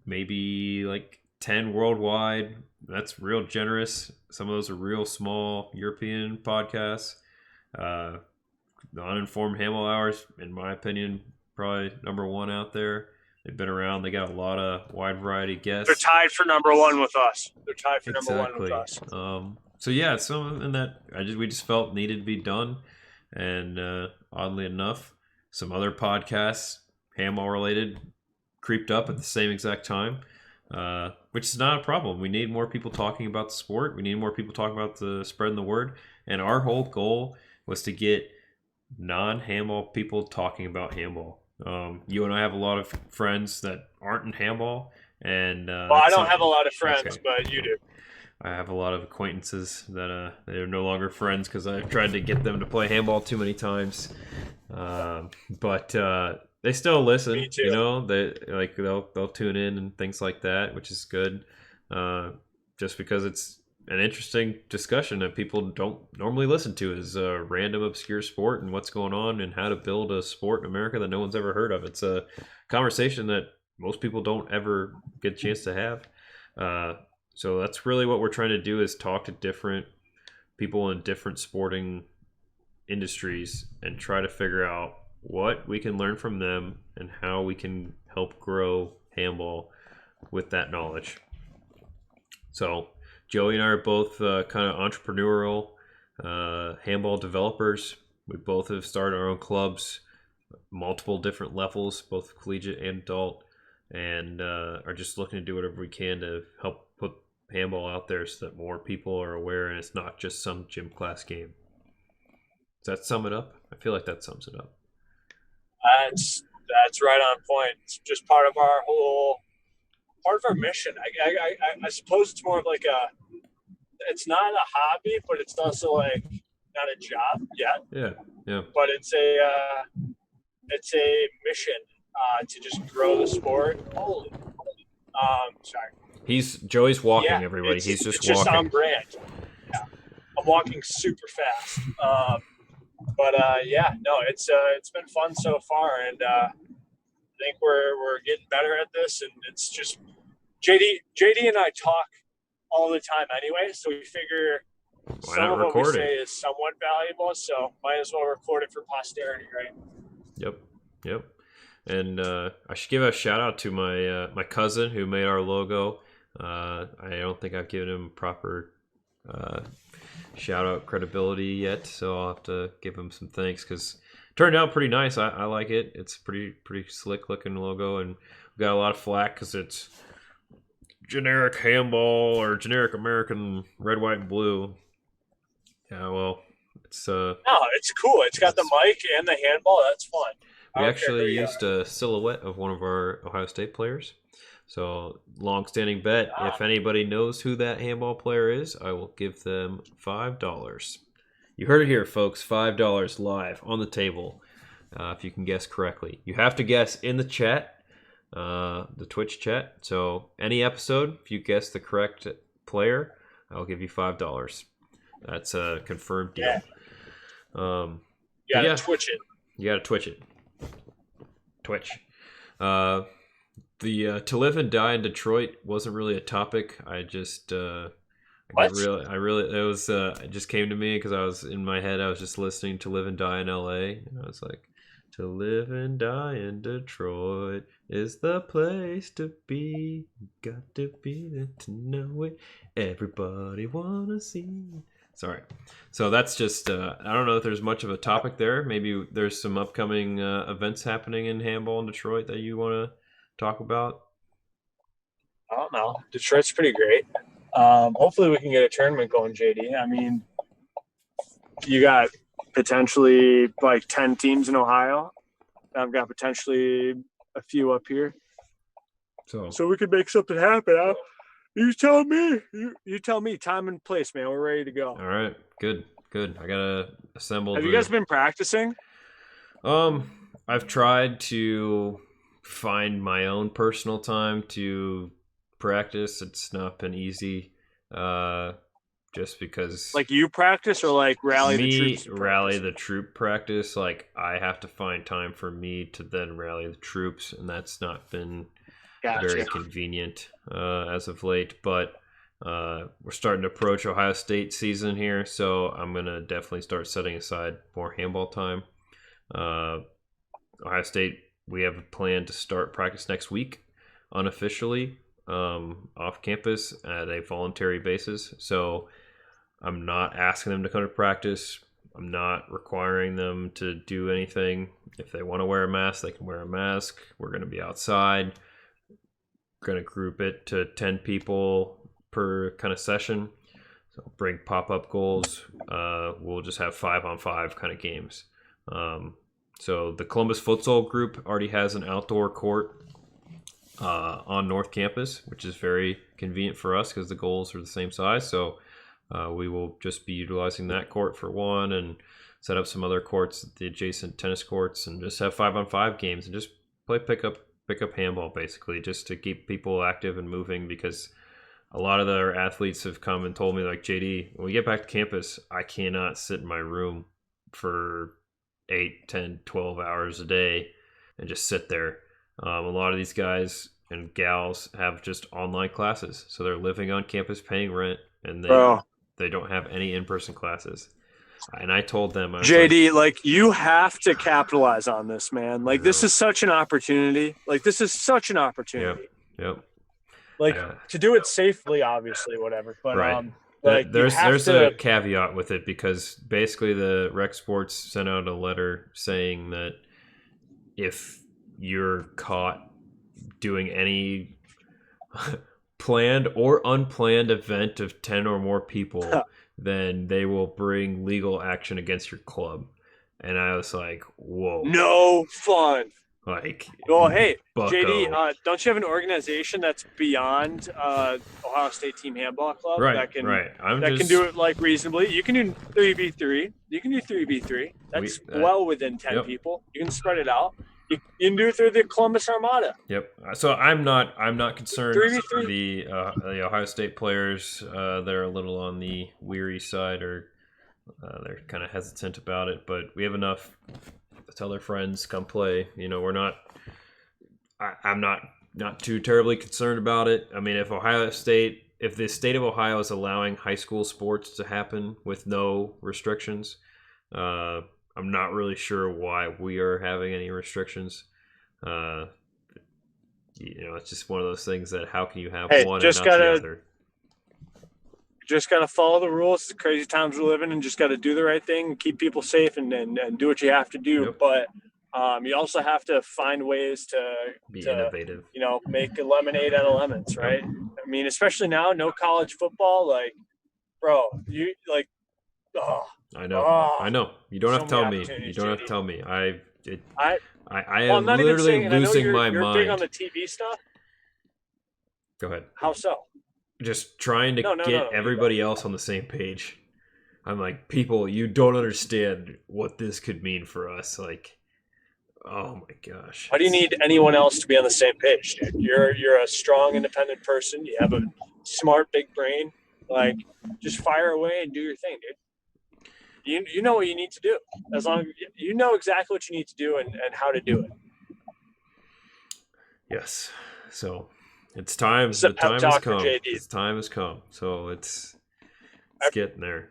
B: maybe like 10 worldwide. That's real generous. Some of those are real small European podcasts. The Uninformed Handball Hours, in my opinion, probably number one out there. They've been around. They got a lot of wide variety guests.
A: They're tied for number one with us. Number one with us.
B: So yeah, it's something that we just felt needed to be done, and oddly enough, some other podcasts, handball related, creeped up at the same exact time, which is not a problem. We need more people talking about the sport. We need more people talking about the spreading the word. And our whole goal was to get non-handball people talking about handball. You and I have a lot of friends that aren't in handball, and
A: well, I don't have a lot of friends,
B: okay.
A: but you do.
B: I have a lot of acquaintances that they're no longer friends because I've tried to get them to play handball too many times. But they still listen.
A: Me too.
B: You know, they'll tune in and things like that, which is good. Just because it's an interesting discussion that people don't normally listen to, is a random obscure sport and what's going on and how to build a sport in America that no one's ever heard of. It's a conversation that most people don't ever get a chance to have. So that's really what we're trying to do, is talk to different people in different sporting industries and try to figure out what we can learn from them and how we can help grow handball with that knowledge. So Joey and I are both kind of entrepreneurial handball developers. We both have started our own clubs, multiple different levels, both collegiate and adult, and are just looking to do whatever we can to help put handball out there so that more people are aware and it's not just some gym class game. Does that sum it up? I feel like that sums it up.
A: That's right on point. It's just part of our mission. I suppose it's more of like it's not a hobby, but it's also like not a job yet.
B: Yeah.
A: But it's a mission to just grow the sport. Sorry.
B: Joey's walking, everybody. He's just walking.
A: Just on brand. Yeah. I'm walking super fast. It's been fun so far, and I think we're getting better at this, and it's just JD and I talk all the time anyway, so we figure some of what we say is somewhat valuable, so might as well record it for posterity, right?
B: Yep. And I should give a shout out to my cousin who made our logo. I don't think I've given him proper shout out credibility yet, so I'll have to give him some thanks because it turned out pretty nice. I like it. It's pretty slick looking logo, and we got a lot of flack because it's generic handball or generic American red, white, and blue. Yeah, well, it's
A: no, it's cool. It's got the mic and the handball. That's fun.
B: We actually used a silhouette of one of our Ohio State players. So, long-standing bet. If anybody knows who that handball player is, I will give them $5. You heard it here, folks. $5 live on the table. If you can guess correctly, you have to guess in the chat, the Twitch chat. So, any episode, if you guess the correct player, I'll give you $5. That's a confirmed deal.
A: Yeah. You gotta twitch it.
B: You gotta twitch it. Twitch. The to live and die in Detroit wasn't really a topic. I just it just came to me because I was in my head. I was just listening to Live and Die in LA, and I was like, to live and die in Detroit is the place to be. Got to be there to know it. Everybody wanna see. Sorry. So that's just, I don't know if there's much of a topic there. Maybe there's some upcoming events happening in handball in Detroit that you want to talk about.
A: I don't know. Detroit's pretty great. Hopefully we can get a tournament going, JD. I mean, you got potentially like 10 teams in Ohio. I've got potentially a few up here. So we could make something happen. You tell me. You tell me. Time and place, man. We're ready to go.
B: All right. Good. I gotta assemble.
A: Have you guys been practicing?
B: I've tried to find my own personal time to practice. It's not been easy. Just because.
A: Like you practice or like rally the troops?
B: Rally the troop practice. Like I have to find time for me to then rally the troops, and that's not been very convenient as of late, but we're starting to approach Ohio State season here, so I'm gonna definitely start setting aside more handball time. Ohio State, we have a plan to start practice next week unofficially off campus at a voluntary basis, so I'm not asking them to come to practice. I'm not requiring them to do anything. If they want to wear a mask, they can wear a mask. We're going to be outside. We're going to group it to 10 people per kind of session. So bring pop-up goals. We'll just have 5-on-5 kind of games. So the Columbus Futsal group already has an outdoor court on North Campus, which is very convenient for us because the goals are the same size. So we will just be utilizing that court for one and set up some other courts at the adjacent tennis courts and just have 5-on-5 games and just play pick up handball, basically, just to keep people active and moving, because a lot of their athletes have come and told me, like, JD, when we get back to campus, I cannot sit in my room for 8, 10, 12 hours a day and just sit there. A lot of these guys and gals have just online classes, so they're living on campus paying rent, and they don't have any in-person classes. And I told them,
A: JD, like, you have to capitalize on this, man. Like, this is such an opportunity.
B: Yep.
A: Like, to do it safely, obviously, whatever. But
B: right.
A: like,
B: there's a caveat with it, because basically the Rec Sports sent out a letter saying that if you're caught doing any planned or unplanned event of 10 or more people, then they will bring legal action against your club. And I was like, whoa.
A: No fun.
B: Like,
A: well, hey,
B: bucko.
A: JD, don't you have an organization that's beyond Ohio State Team Handball Club that can do it like reasonably? You can do 3v3. You can do 3v3. That's well within 10 people. You can spread it out. You can do it through the Columbus Armada.
B: Yep. So I'm not concerned. 3v3. The Ohio State players, they're a little on the weary side, or they're kind of hesitant about it. But we have enough to tell their friends, come play. You know, we're not. I'm not too terribly concerned about it. I mean, if the state of Ohio is allowing high school sports to happen with no restrictions, I'm not really sure why we are having any restrictions. It's just one of those things that how can you have one and not the other?
A: Just got to follow the rules. It's the crazy times we're living in. Just got to do the right thing, keep people safe, and do what you have to do. Yep. But you also have to find ways to
B: be innovative.
A: Make a lemonade out of lemons, right? Yep. I mean, especially now, no college football. Like, bro, you like. Oh,
B: I know. You don't have to tell me. You don't have to tell me. I am literally losing my mind.
A: You're big on the TV stuff.
B: Go ahead.
A: How so?
B: Just trying to get everybody else on the same page. I'm like, people, you don't understand what this could mean for us. Like, oh my gosh.
A: Why do you need anyone else to be on the same page, dude? You're a strong, independent person. You have a smart, big brain. Like, just fire away and do your thing, dude. You know what you need to do. As long as you know exactly what you need to do and how to do it.
B: Yes. So it's time. The time has come. It's time has come. So it's getting there.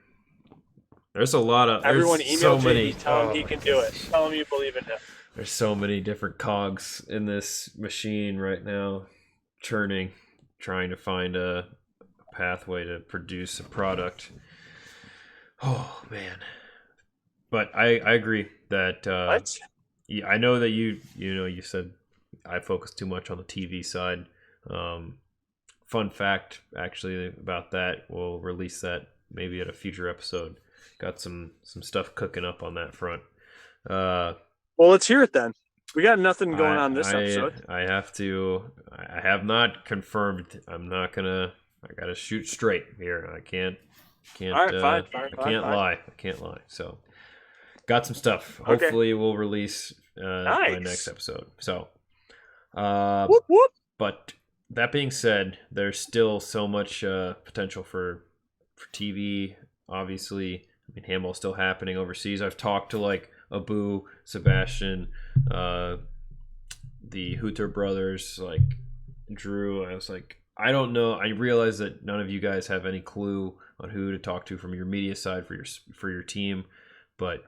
B: There's a lot of
A: everyone email JD, tell him he can do it. Tell him you believe in him.
B: There's so many different cogs in this machine right now, churning, trying to find a pathway to produce a product. Oh man. But I agree that I know that you said I focus too much on the TV side. Fun fact actually about that, we'll release that maybe at a future episode. Got some stuff cooking up on that front.
A: Well, let's hear it then. We got nothing going on this episode.
B: I have not confirmed. I gotta shoot straight here. I can't
A: all right,
B: I can't lie. So got some stuff. Hopefully we'll release my next episode. So
A: whoop, whoop.
B: But that being said, there's still so much potential for TV, obviously. I mean, handball's still happening overseas. I've talked to like Abu, Sebastian, the Hooter brothers, like Drew. I was like, I don't know. I realize that none of you guys have any clue on who to talk to from your media side for your team, but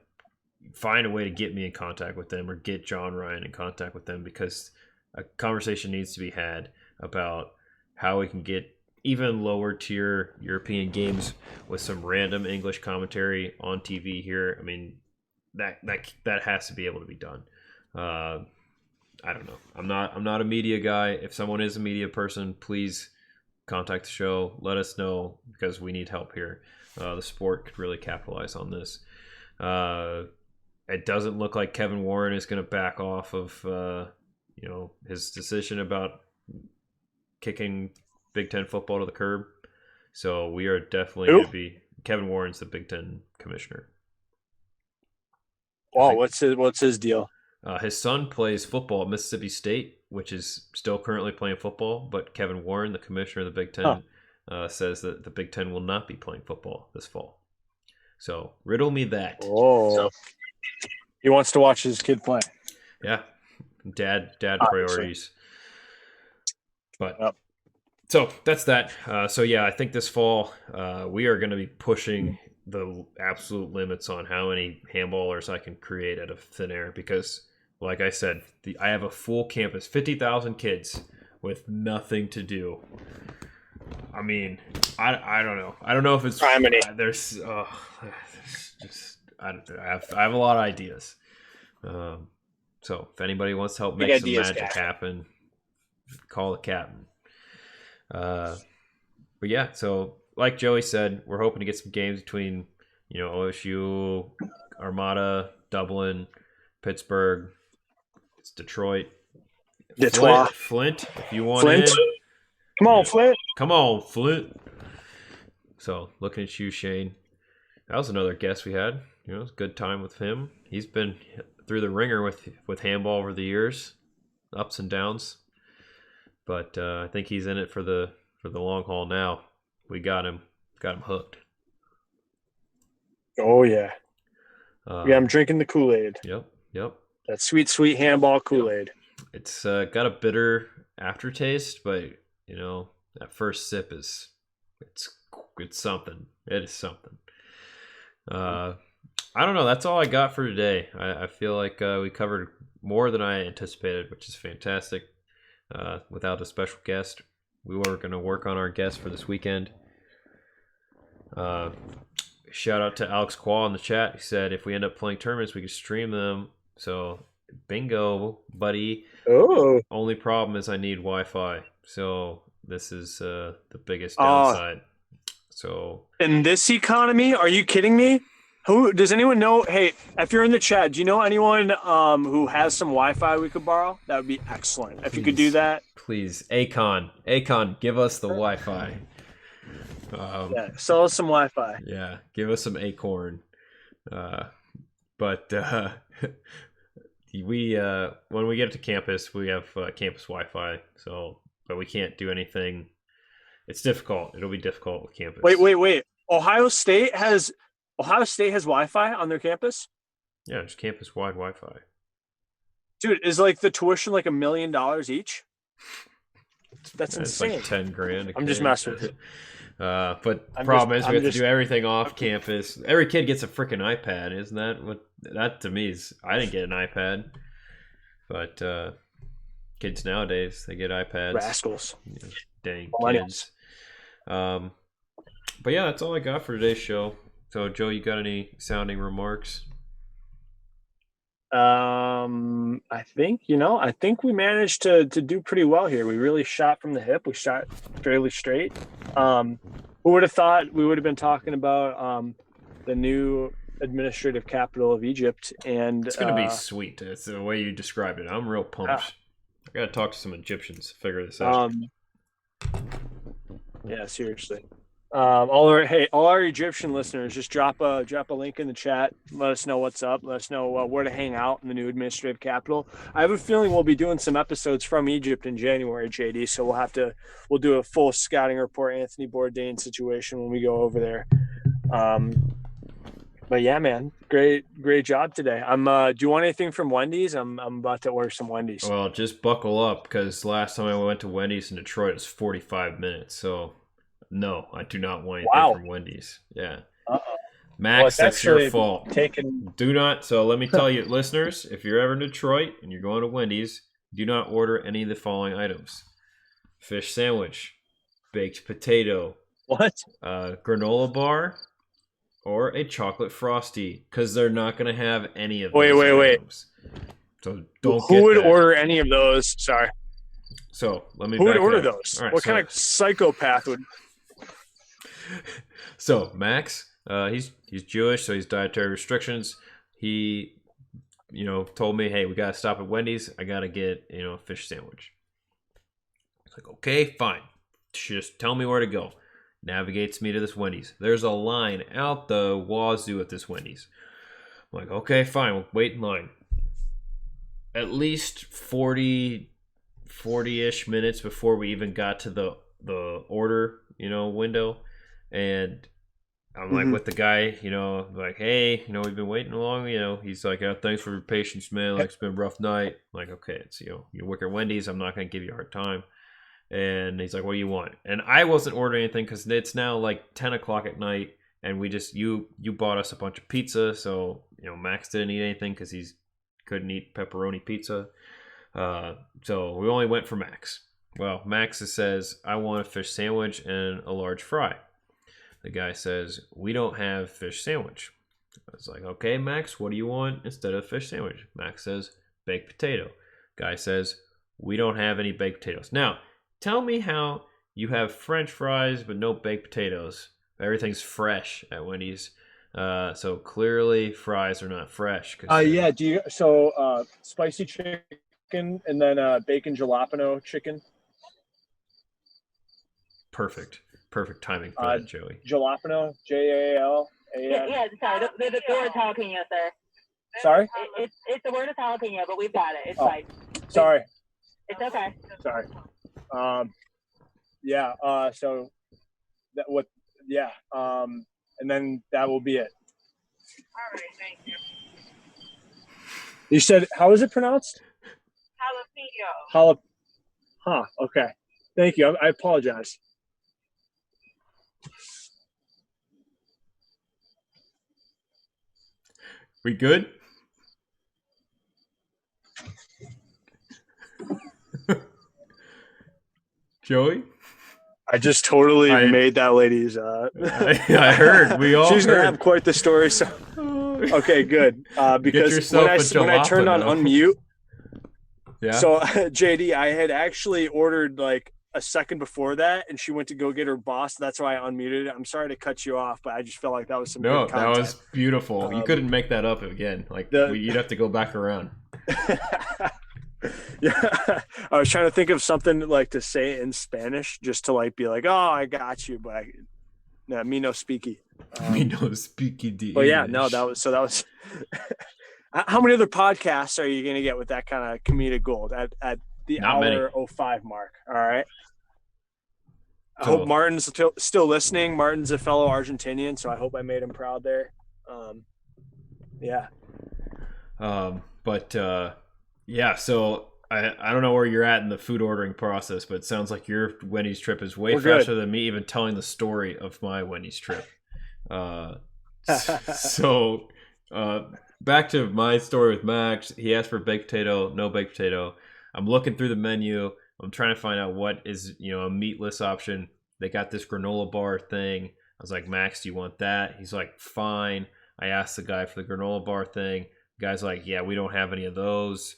B: find a way to get me in contact with them or get John Ryan in contact with them, because a conversation needs to be had about how we can get even lower tier European games with some random English commentary on TV here. I mean, that has to be able to be done. I don't know. I'm not a media guy. If someone is a media person, please contact the show. Let us know because we need help here. The sport could really capitalize on this. It doesn't look like Kevin Warren is going to back off of his decision about kicking Big Ten football to the curb. So we are definitely going to be. Kevin Warren's the Big Ten commissioner.
A: Wow, what's his deal?
B: His son plays football at Mississippi State, which is still currently playing football. But Kevin Warren, the commissioner of the Big Ten, says that the Big Ten will not be playing football this fall. So riddle me that.
A: Oh, he wants to watch his kid play.
B: Yeah, dad priorities. But so that's that. So yeah, I think this fall we are going to be pushing the absolute limits on how many handballers I can create out of thin air because, like I said, I have a full campus, 50,000 kids with nothing to do. I mean, I don't know. I don't know if it's there's just I have a lot of ideas. So if anybody wants to help make some magic happen, call the captain. But yeah, so like Joey said, we're hoping to get some games between, OSU, Armada, Dublin, Pittsburgh, it's Detroit, Flint. If you want in,
A: come on, Flint.
B: Come on, Flint. So looking at you, Shane. That was another guest we had. It was a good time with him. He's been through the ringer with handball over the years, ups and downs. But I think he's in it for the long haul now. We got him hooked.
A: Oh yeah, I'm drinking the Kool-Aid.
B: Yep. That
A: sweet handball Kool-Aid.
B: It's got a bitter aftertaste, but that first sip it's something. It is something. I don't know. That's all I got for today. I feel like we covered more than I anticipated, which is fantastic. Without a special guest, we were going to work on our guest for this weekend. Shout out to Alex Quall in the chat. He said if we end up playing tournaments, we could stream them. So bingo, buddy.
A: Oh.
B: Only problem is I need Wi-Fi. So this is the biggest downside. So
A: in this economy, are you kidding me? Who does anyone know? Hey, if you're in the chat, do you know anyone who has some Wi-Fi we could borrow? That would be excellent. If you could do that,
B: please. Akon, give us the Wi-Fi.
A: Sell us some Wi-Fi.
B: Yeah, give us some acorn. But we when we get to campus, we have campus Wi-Fi. But we can't do anything. It's difficult. It'll be difficult with campus.
A: Wait. Ohio State has Wi-Fi on their campus?
B: Yeah, just campus-wide Wi-Fi.
A: Dude, is like the tuition like $1 million each? That's insane.
B: Like $10,000.
A: I'm just messing with you.
B: But the problem is we have to do everything off campus. Every kid gets a freaking iPad. Isn't that what that to me is? I didn't get an iPad. But kids nowadays, they get iPads.
A: Rascals.
B: Dang kids. But yeah, that's all I got for today's show. So, Joe, you got any sounding remarks?
A: I think we managed to do pretty well here. We really shot from the hip. We shot fairly straight. Who would have thought we would have been talking about the new administrative capital of Egypt? And
B: it's going to be sweet. It's the way you described it. I'm real pumped. I got to talk to some Egyptians to figure this out.
A: Yeah, seriously. All our Egyptian listeners, just drop a link in the chat. Let us know what's up. Let us know where to hang out in the new administrative capital. I have a feeling we'll be doing some episodes from Egypt in January, JD. So we'll do a full scouting report, Anthony Bourdain situation when we go over there. But yeah, man, great job today. Do you want anything from Wendy's? I'm about to order some Wendy's.
B: Well, just buckle up because last time I went to Wendy's in Detroit, it was 45 minutes. So. No, I do not want anything from Wendy's. Yeah. Max, that's your fault. Do not. So let me tell you, listeners, if you're ever in Detroit and you're going to Wendy's, do not order any of the following items. Fish sandwich, baked potato,
A: What?
B: granola bar, or a chocolate frosty, because they're not going to have any of
A: Wait,
B: those
A: wait, wait.
B: items. So don't
A: Who
B: get
A: would
B: that.
A: order any of those? Sorry.
B: So let me
A: Who would
B: back it
A: order
B: up.
A: those?
B: All right,
A: What
B: so,
A: kind of psychopath would?
B: So Max, he's Jewish, so he's dietary restrictions. He, told me, hey, we gotta stop at Wendy's. I gotta get a fish sandwich. It's like, okay, fine. Just tell me where to go. Navigates me to this Wendy's. There's a line out the wazoo at this Wendy's. I'm like, okay, fine. We'll wait in line. At least 40-ish minutes before we even got to the order, window. And I'm like with the guy, like, hey, we've been waiting long, he's like, oh, thanks for your patience, man. Like, it's been a rough night. I'm like, okay, it's, you work at Wendy's. I'm not going to give you a hard time. And he's like, what do you want? And I wasn't ordering anything because it's now like 10 o'clock at night. And we just, you bought us a bunch of pizza. So, Max didn't eat anything because he couldn't eat pepperoni pizza. So we only went for Max. Well, Max says, I want a fish sandwich and a large fry. The guy says, we don't have fish sandwich. I was like, okay, Max, what do you want instead of fish sandwich? Max says, baked potato. Guy says, we don't have any baked potatoes. Now, tell me how you have French fries but no baked potatoes. Everything's fresh at Wendy's. So clearly fries are not fresh.
A: Yeah. Spicy chicken and then bacon jalapeno chicken.
B: Perfect timing for that, Joey.
A: Jalapeno, Jalapeno.
C: Yeah, sorry. The word jalapeno, sir.
A: Sorry?
C: It's the word is jalapeno, but we've got it. It's fine.
A: Sorry.
C: It's okay.
A: Sorry. Yeah. So that what? Yeah. And then that will be it.
C: All right. Thank you.
A: You said, how is it pronounced?
C: Jalapeno.
A: Huh. Okay. Thank you. I apologize.
B: We good? Joey?
A: I just totally made that lady's.
B: I heard. We all.
A: She's gonna have quite the story. So, okay, good. Because when I turned on unmute.
B: Yeah.
A: So JD, I had actually ordered like a second before that, and she went to go get her boss. That's why I unmuted it. I'm sorry to cut you off, but I just felt like that was some good content.
B: That was beautiful. You couldn't make that up again. Like you'd have to go back around.
A: Yeah, I was trying to think of something like to say in Spanish, just to like be like, "Oh, I got you," but me no speaky.
B: Me no speaky.
A: But yeah, no, that was. How many other podcasts are you going to get with that kind of comedic gold at the
B: Not
A: hour
B: many.
A: 05 mark? All right. I hope Martin's still listening. Martin's a fellow Argentinian, so I hope I made him proud there. Yeah.
B: Yeah, so I don't know where you're at in the food ordering process, but it sounds like your Wendy's trip is way faster than me even telling the story of my Wendy's trip. Back to my story with Max. He asked for baked potato, no baked potato. I'm looking through the menu. I'm trying to find out what is, a meatless option. They got this granola bar thing. I was like, Max, do you want that? He's like, fine. I asked the guy for the granola bar thing. The guy's like, yeah, we don't have any of those.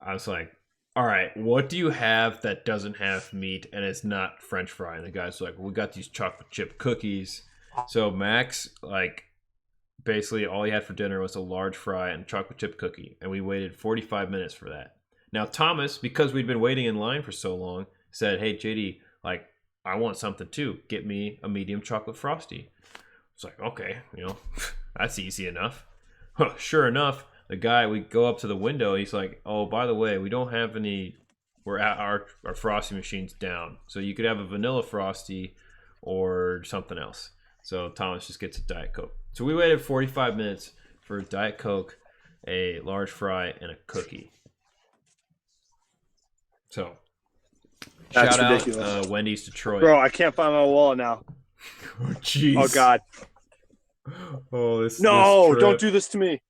B: I was like, all right, what do you have that doesn't have meat and it's not French fry? And the guy's like, well, we got these chocolate chip cookies. So Max, basically all he had for dinner was a large fry and chocolate chip cookie. And we waited 45 minutes for that. Now, Thomas, because we'd been waiting in line for so long, said, hey, JD, I want something too. Get me a medium chocolate frosty. It's like, okay, that's easy enough. Sure enough, the guy, we go up to the window. He's like, oh, by the way, we don't have any. We're at our frosty machine's down. So you could have a vanilla frosty or something else. So Thomas just gets a Diet Coke. So we waited 45 minutes for a Diet Coke, a large fry, and a cookie. So
A: That's
B: shout
A: ridiculous.
B: Out Wendy's Detroit.
A: Bro, I can't find my wallet now.
B: Oh, jeez.
A: Oh, God.
B: Oh, this
A: don't do this to me.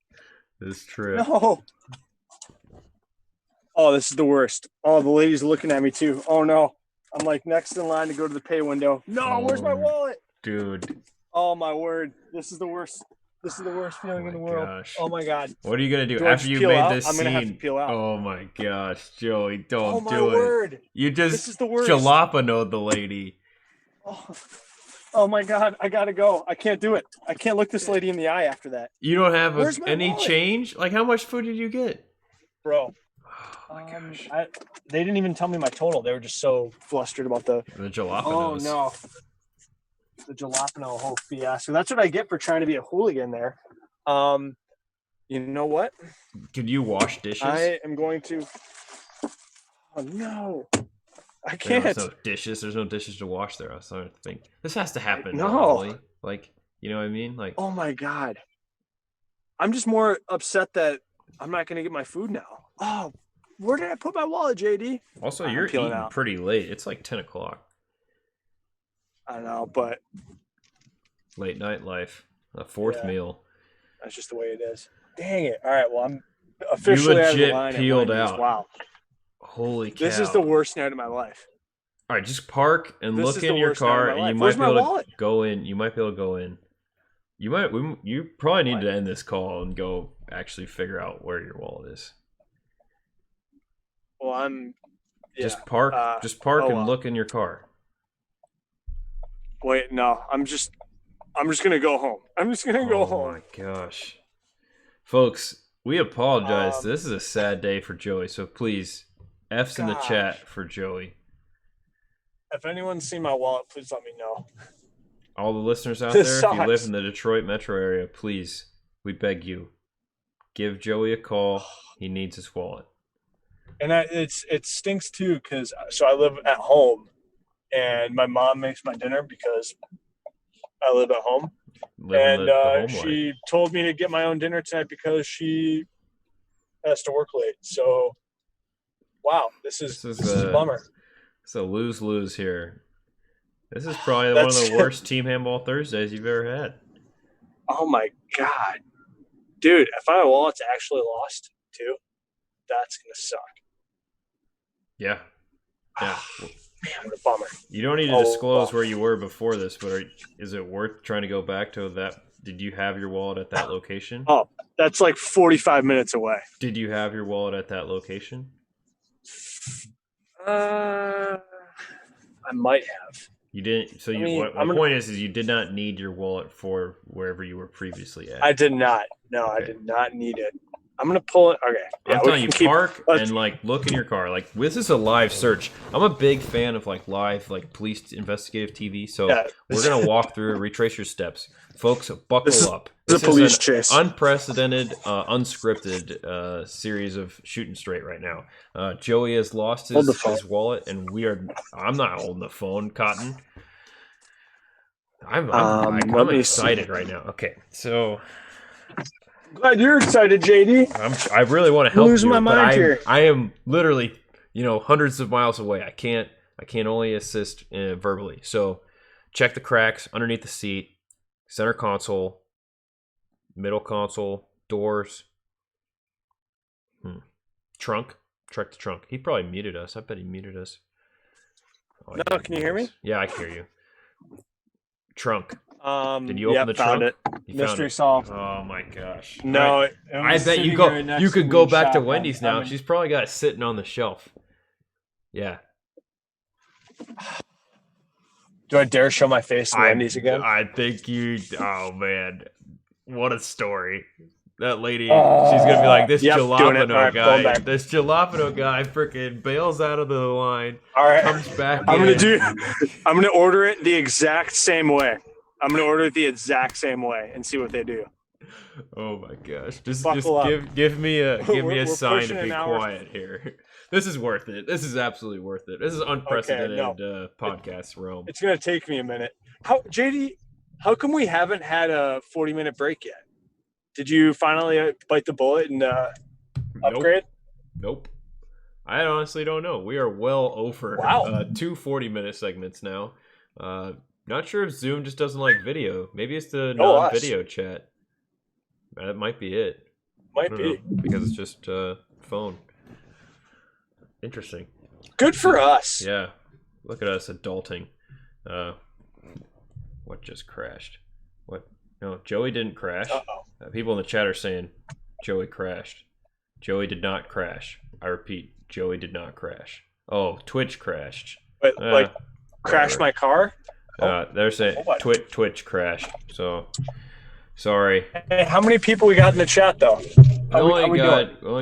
B: This trip.
A: No. Oh, this is the worst. Oh, the lady's looking at me too. Oh, no. I'm like next in line to go to the pay window. No, where's my wallet?
B: Dude.
A: Oh my word. This is the worst. This is the worst feeling in the world.
B: Gosh.
A: Oh my God.
B: What are you gonna do
A: I
B: after
A: just
B: you
A: peel
B: made
A: out?
B: this
A: I'm
B: scene?
A: gonna have to peel out.
B: Oh my gosh, Joey, don't
A: Oh my
B: do it.
A: word.
B: You
A: This
B: just
A: is the worst.
B: jalapenoed the lady.
A: Oh my God. I gotta go. I can't do it. I can't look this lady in the eye after that.
B: You don't have
A: Where's my
B: any
A: wallet?
B: change? Like, how much food did you get?
A: Bro.
B: Oh my gosh.
A: They didn't even tell me my total. They were just so flustered about the
B: jalapenos.
A: Oh no. The jalapeno whole fiasco. That's what I get for trying to be a hooligan there. You know what?
B: Could you wash dishes?
A: I am going to. Oh no, I can't.
B: There's no dishes. There's no dishes to wash there. I was starting to think this has to happen.
A: No.
B: Normally. Like, you know what I mean? Like,
A: oh my God. I'm just more upset that I'm not going to get my food now. Oh, where did I put my wallet, JD?
B: also, you're eating
A: out.
B: pretty late. It's like 10 o'clock.
A: I don't know, but
B: Late night life. A fourth meal.
A: That's just the way it is. Dang it! All right, well, I'm officially out of the line.
B: Peeled out.
A: Wow.
B: Holy cow.
A: This is the worst night of my life.
B: All right, just park and
A: This
B: look
A: is
B: in
A: the
B: your
A: worst night of
B: car,
A: my
B: and you
A: life.
B: might
A: Where's
B: be
A: my
B: able
A: wallet?
B: to go in. You might be able to go in. You probably need to end this call and go actually figure out where your wallet is.
A: Well, I'm. Yeah.
B: Just park. And look in your car.
A: Wait, no. I'm just gonna go home. I'm just gonna go home.
B: Oh my gosh, folks, we apologize. This is a sad day for Joey. So please, F's in the chat for Joey.
A: If anyone's seen my wallet, please let me know.
B: All the listeners out there, if you live in the Detroit metro area, please, we beg you, give Joey a call. He needs his wallet.
A: And it stinks too, because I live at home, and my mom makes my dinner because I live at home. She told me to get my own dinner tonight because she has to work late. So, wow, this is a bummer.
B: It's a lose-lose here. This is probably one of the worst Team Handball Thursdays you've ever had. Oh my God.
A: Dude, if my wallet's actually lost too, that's going to suck.
B: Yeah. Yeah.
A: Man, what a bummer.
B: You don't need to disclose where you were before this, but is it worth trying to go back to that? Did you have your wallet at that location?
A: Oh, that's like 45 minutes away.
B: Did you have your wallet at that location?
A: I might have.
B: You didn't. So my point is you did not need your wallet for wherever you were previously at.
A: I did not. No, okay. I did not need it. I'm gonna pull it. Okay.
B: Yeah, I'm telling you, park and look in your car. Like, this is a live search. I'm a big fan of live police investigative TV. So we're gonna walk through, retrace your steps, folks. Buckle up.
A: This is a police chase.
B: Unprecedented, unscripted series of shooting straight right now. Joey has lost his wallet, and I'm not holding the phone, Cotton. I'm excited right now. Okay, so.
A: Glad you're excited, JD.
B: I really want to help
A: losing my mind here.
B: I am literally, hundreds of miles away. I can't only assist verbally. So check the cracks underneath the seat, center console, middle console, doors, trunk. Check the trunk. He probably muted us. I bet he muted us.
A: Oh, no, can you hear me?
B: Yeah, I can hear you. Trunk. Did you open the trunk?
A: Found it. Mystery solved.
B: Oh my gosh!
A: No,
B: right. I bet you go. You could go back to Wendy's now. She's probably got it sitting on the shelf. Yeah.
A: Do I dare show my face to Wendy's again?
B: I think you. Oh man, what a story! That lady, she's gonna be like, this jalapeno guy. This jalapeno guy freaking bails out of the line.
A: All right,
B: comes back.
A: I'm gonna order it the exact same way. I'm going to order it the exact same way and see what they do.
B: Oh my gosh. Just give me a sign to be quiet here. This is worth it. This is absolutely worth it. This is unprecedented podcast realm.
A: It's going to take me a minute. How come we haven't had a 40-minute break yet? Did you finally bite the bullet and upgrade?
B: Nope. I honestly don't know. We are well over 2 40-minute segments now. Not sure if Zoom just doesn't like video. Maybe it's the non-video chat. That might be it.
A: Might be.
B: Because it's just phone. Interesting.
A: Good for us.
B: Yeah. Look at us adulting. What just crashed? What? No, Joey didn't crash. People in the chat are saying Joey crashed. Joey did not crash. I repeat, Joey did not crash. Oh, Twitch crashed.
A: But crashed my car?
B: They're saying Twitch crashed. So sorry.
A: Hey, how many people we got in the chat though?
B: We only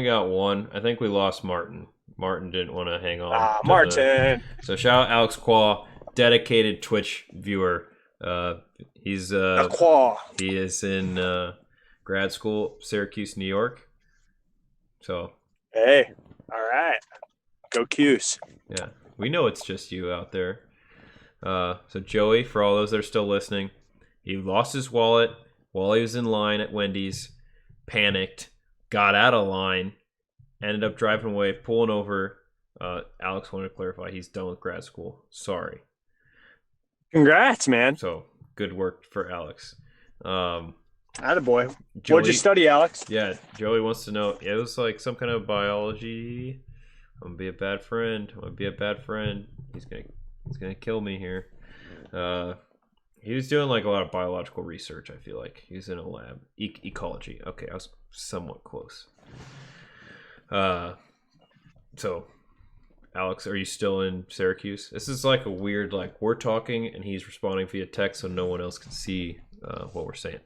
B: got one. I think we lost Martin. Martin didn't want to hang on.
A: Martin.
B: So shout out Alex Quaw, dedicated Twitch viewer. He is in grad school, Syracuse, New York. So
A: hey, all right, go Q's.
B: Yeah, we know it's just you out there. So Joey, for all those that are still listening, he lost his wallet while he was in line at Wendy's, panicked, got out of line, ended up driving away, pulling over. Alex wanted to clarify he's done with grad school. Sorry.
A: Congrats, man.
B: So good work for Alex.
A: Attaboy. What'd you study, Alex?
B: Yeah, Joey wants to know. It was like some kind of biology. I'm gonna be a bad friend. He's gonna kill me here. He was doing like a lot of biological research. I feel like he was in a lab. Ecology. Okay, I was somewhat close. So, Alex, are you still in Syracuse? This is like a weird, like we're talking and he's responding via text, so no one else can see what we're saying.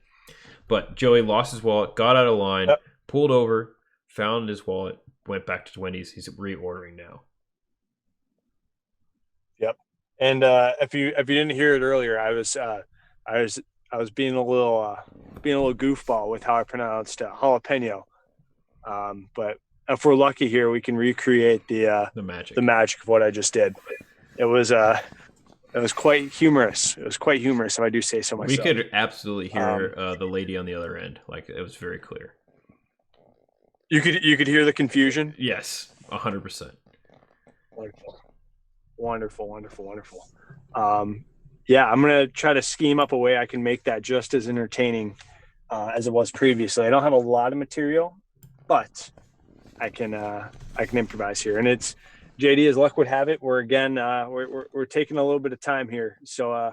B: But Joey lost his wallet, got out of line, pulled over, found his wallet, went back to Wendy's. He's reordering now.
A: Yep. And if you didn't hear it earlier, I was being a little goofball with how I pronounced jalapeno. But if we're lucky here, we can recreate the magic of what I just did. It was quite humorous. It was quite humorous, if I do say so myself.
B: We could absolutely hear the lady on the other end. Like, it was very clear.
A: You could hear the confusion?
B: Yes, 100%.
A: Wonderful. Yeah, I'm going to try to scheme up a way I can make that just as entertaining as it was previously. I don't have a lot of material, but I can improvise here. And it's JD, as luck would have it, we're taking a little bit of time here. So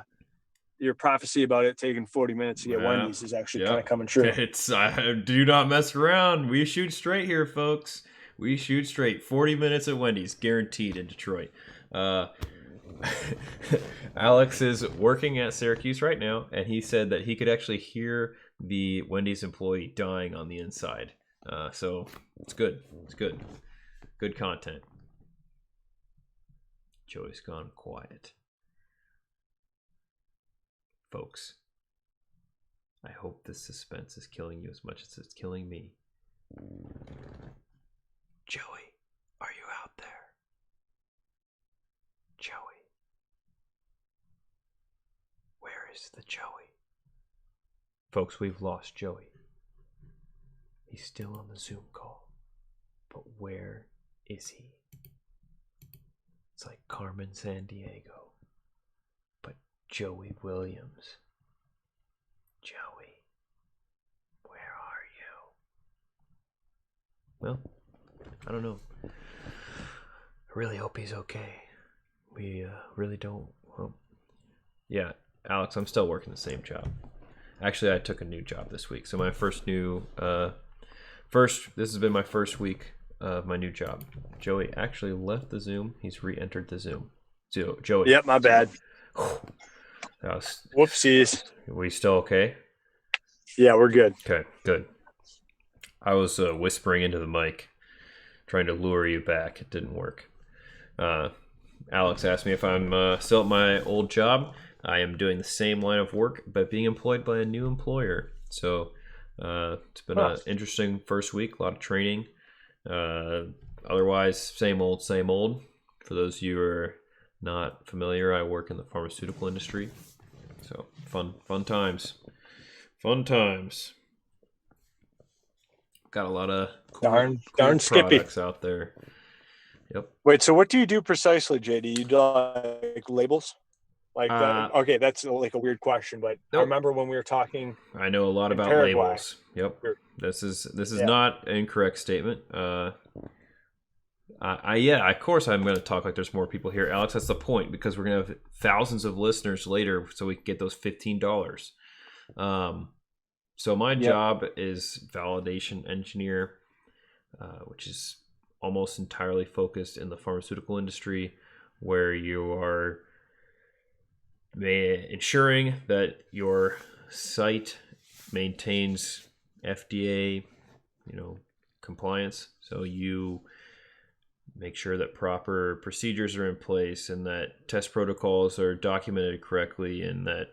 A: your prophecy about it taking 40 minutes to get Wendy's is actually kind of coming true.
B: It's do not mess around. We shoot straight here, folks. We shoot straight. 40 minutes at Wendy's, guaranteed in Detroit. Alex is working at Syracuse right now, and he said that he could actually hear the Wendy's employee dying on the inside. So it's good. It's good. Good content. Joey's gone quiet. Folks, I hope this suspense is killing you as much as it's killing me. Joey, are you out there? Joey. Where is the Joey? Folks, we've lost Joey. He's still on the Zoom call. But where is he? It's like Carmen Sandiego. But Joey Williams. Joey, where are you? Well, I don't know. I really hope he's okay. We really don't. Well, yeah, Alex, I'm still working the same job. Actually, I took a new job this week. So my this has been my first week of my new job. Joey actually left the Zoom. He's re-entered the Zoom. So, Joey.
A: Yep, my bad. Whoopsies.
B: We still okay?
A: Yeah, we're good.
B: Okay, good. I was whispering into the mic, trying to lure you back. It didn't work. Alex asked me if I'm still at my old job. I am doing the same line of work, but being employed by a new employer. So it's been an interesting first week, a lot of training. Otherwise, same old. For those of you who are not familiar, I work in the pharmaceutical industry. So fun times. Got a lot of cool products out there. Yep.
A: Wait, so what do you do precisely, JD? You do like labels? Okay, that's like a weird question, but nope. I remember when we were talking.
B: I know a lot about Paraguay. Labels. Yep. This is not an incorrect statement. Yeah, of course I'm going to talk like there's more people here, Alex. That's the point, because we're going to have thousands of listeners later, so we can get those $15. So my job is validation engineer, which is almost entirely focused in the pharmaceutical industry, where you are ensuring that your site maintains FDA, compliance. So you make sure that proper procedures are in place and that test protocols are documented correctly and that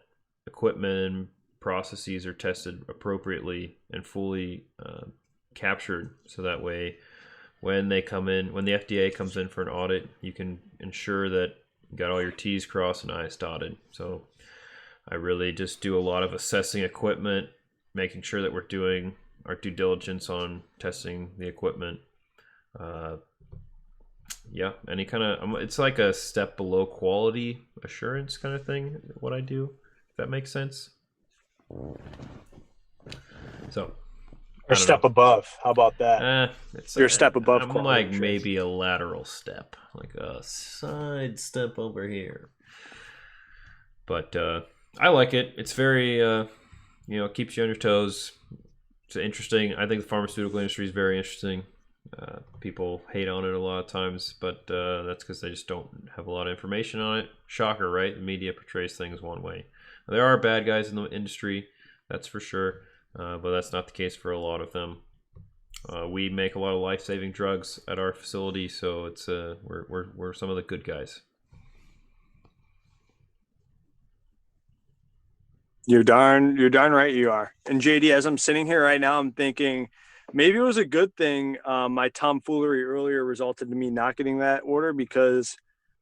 B: equipment and processes are tested appropriately and fully captured. So that way, when the FDA comes in for an audit, you can ensure that you got all your T's crossed and I's dotted. So I really just do a lot of assessing equipment, making sure that we're doing our due diligence on testing the equipment. Any kind of, it's like a step below quality assurance kind of thing, what I do, if that makes sense. So,
A: or a step above. How about that? You're a step above.
B: I'm like maybe a lateral step, like a side step over here. But I like it. It's very, it keeps you on your toes. It's interesting. I think the pharmaceutical industry is very interesting. People hate on it a lot of times, but that's because they just don't have a lot of information on it. Shocker, right? The media portrays things one way. There are bad guys in the industry, that's for sure, but that's not the case for a lot of them. We make a lot of life-saving drugs at our facility, so it's we're some of the good guys.
A: You're darn right you are. And JD, as I'm sitting here right now, I'm thinking maybe it was a good thing my tomfoolery earlier resulted in me not getting that order, because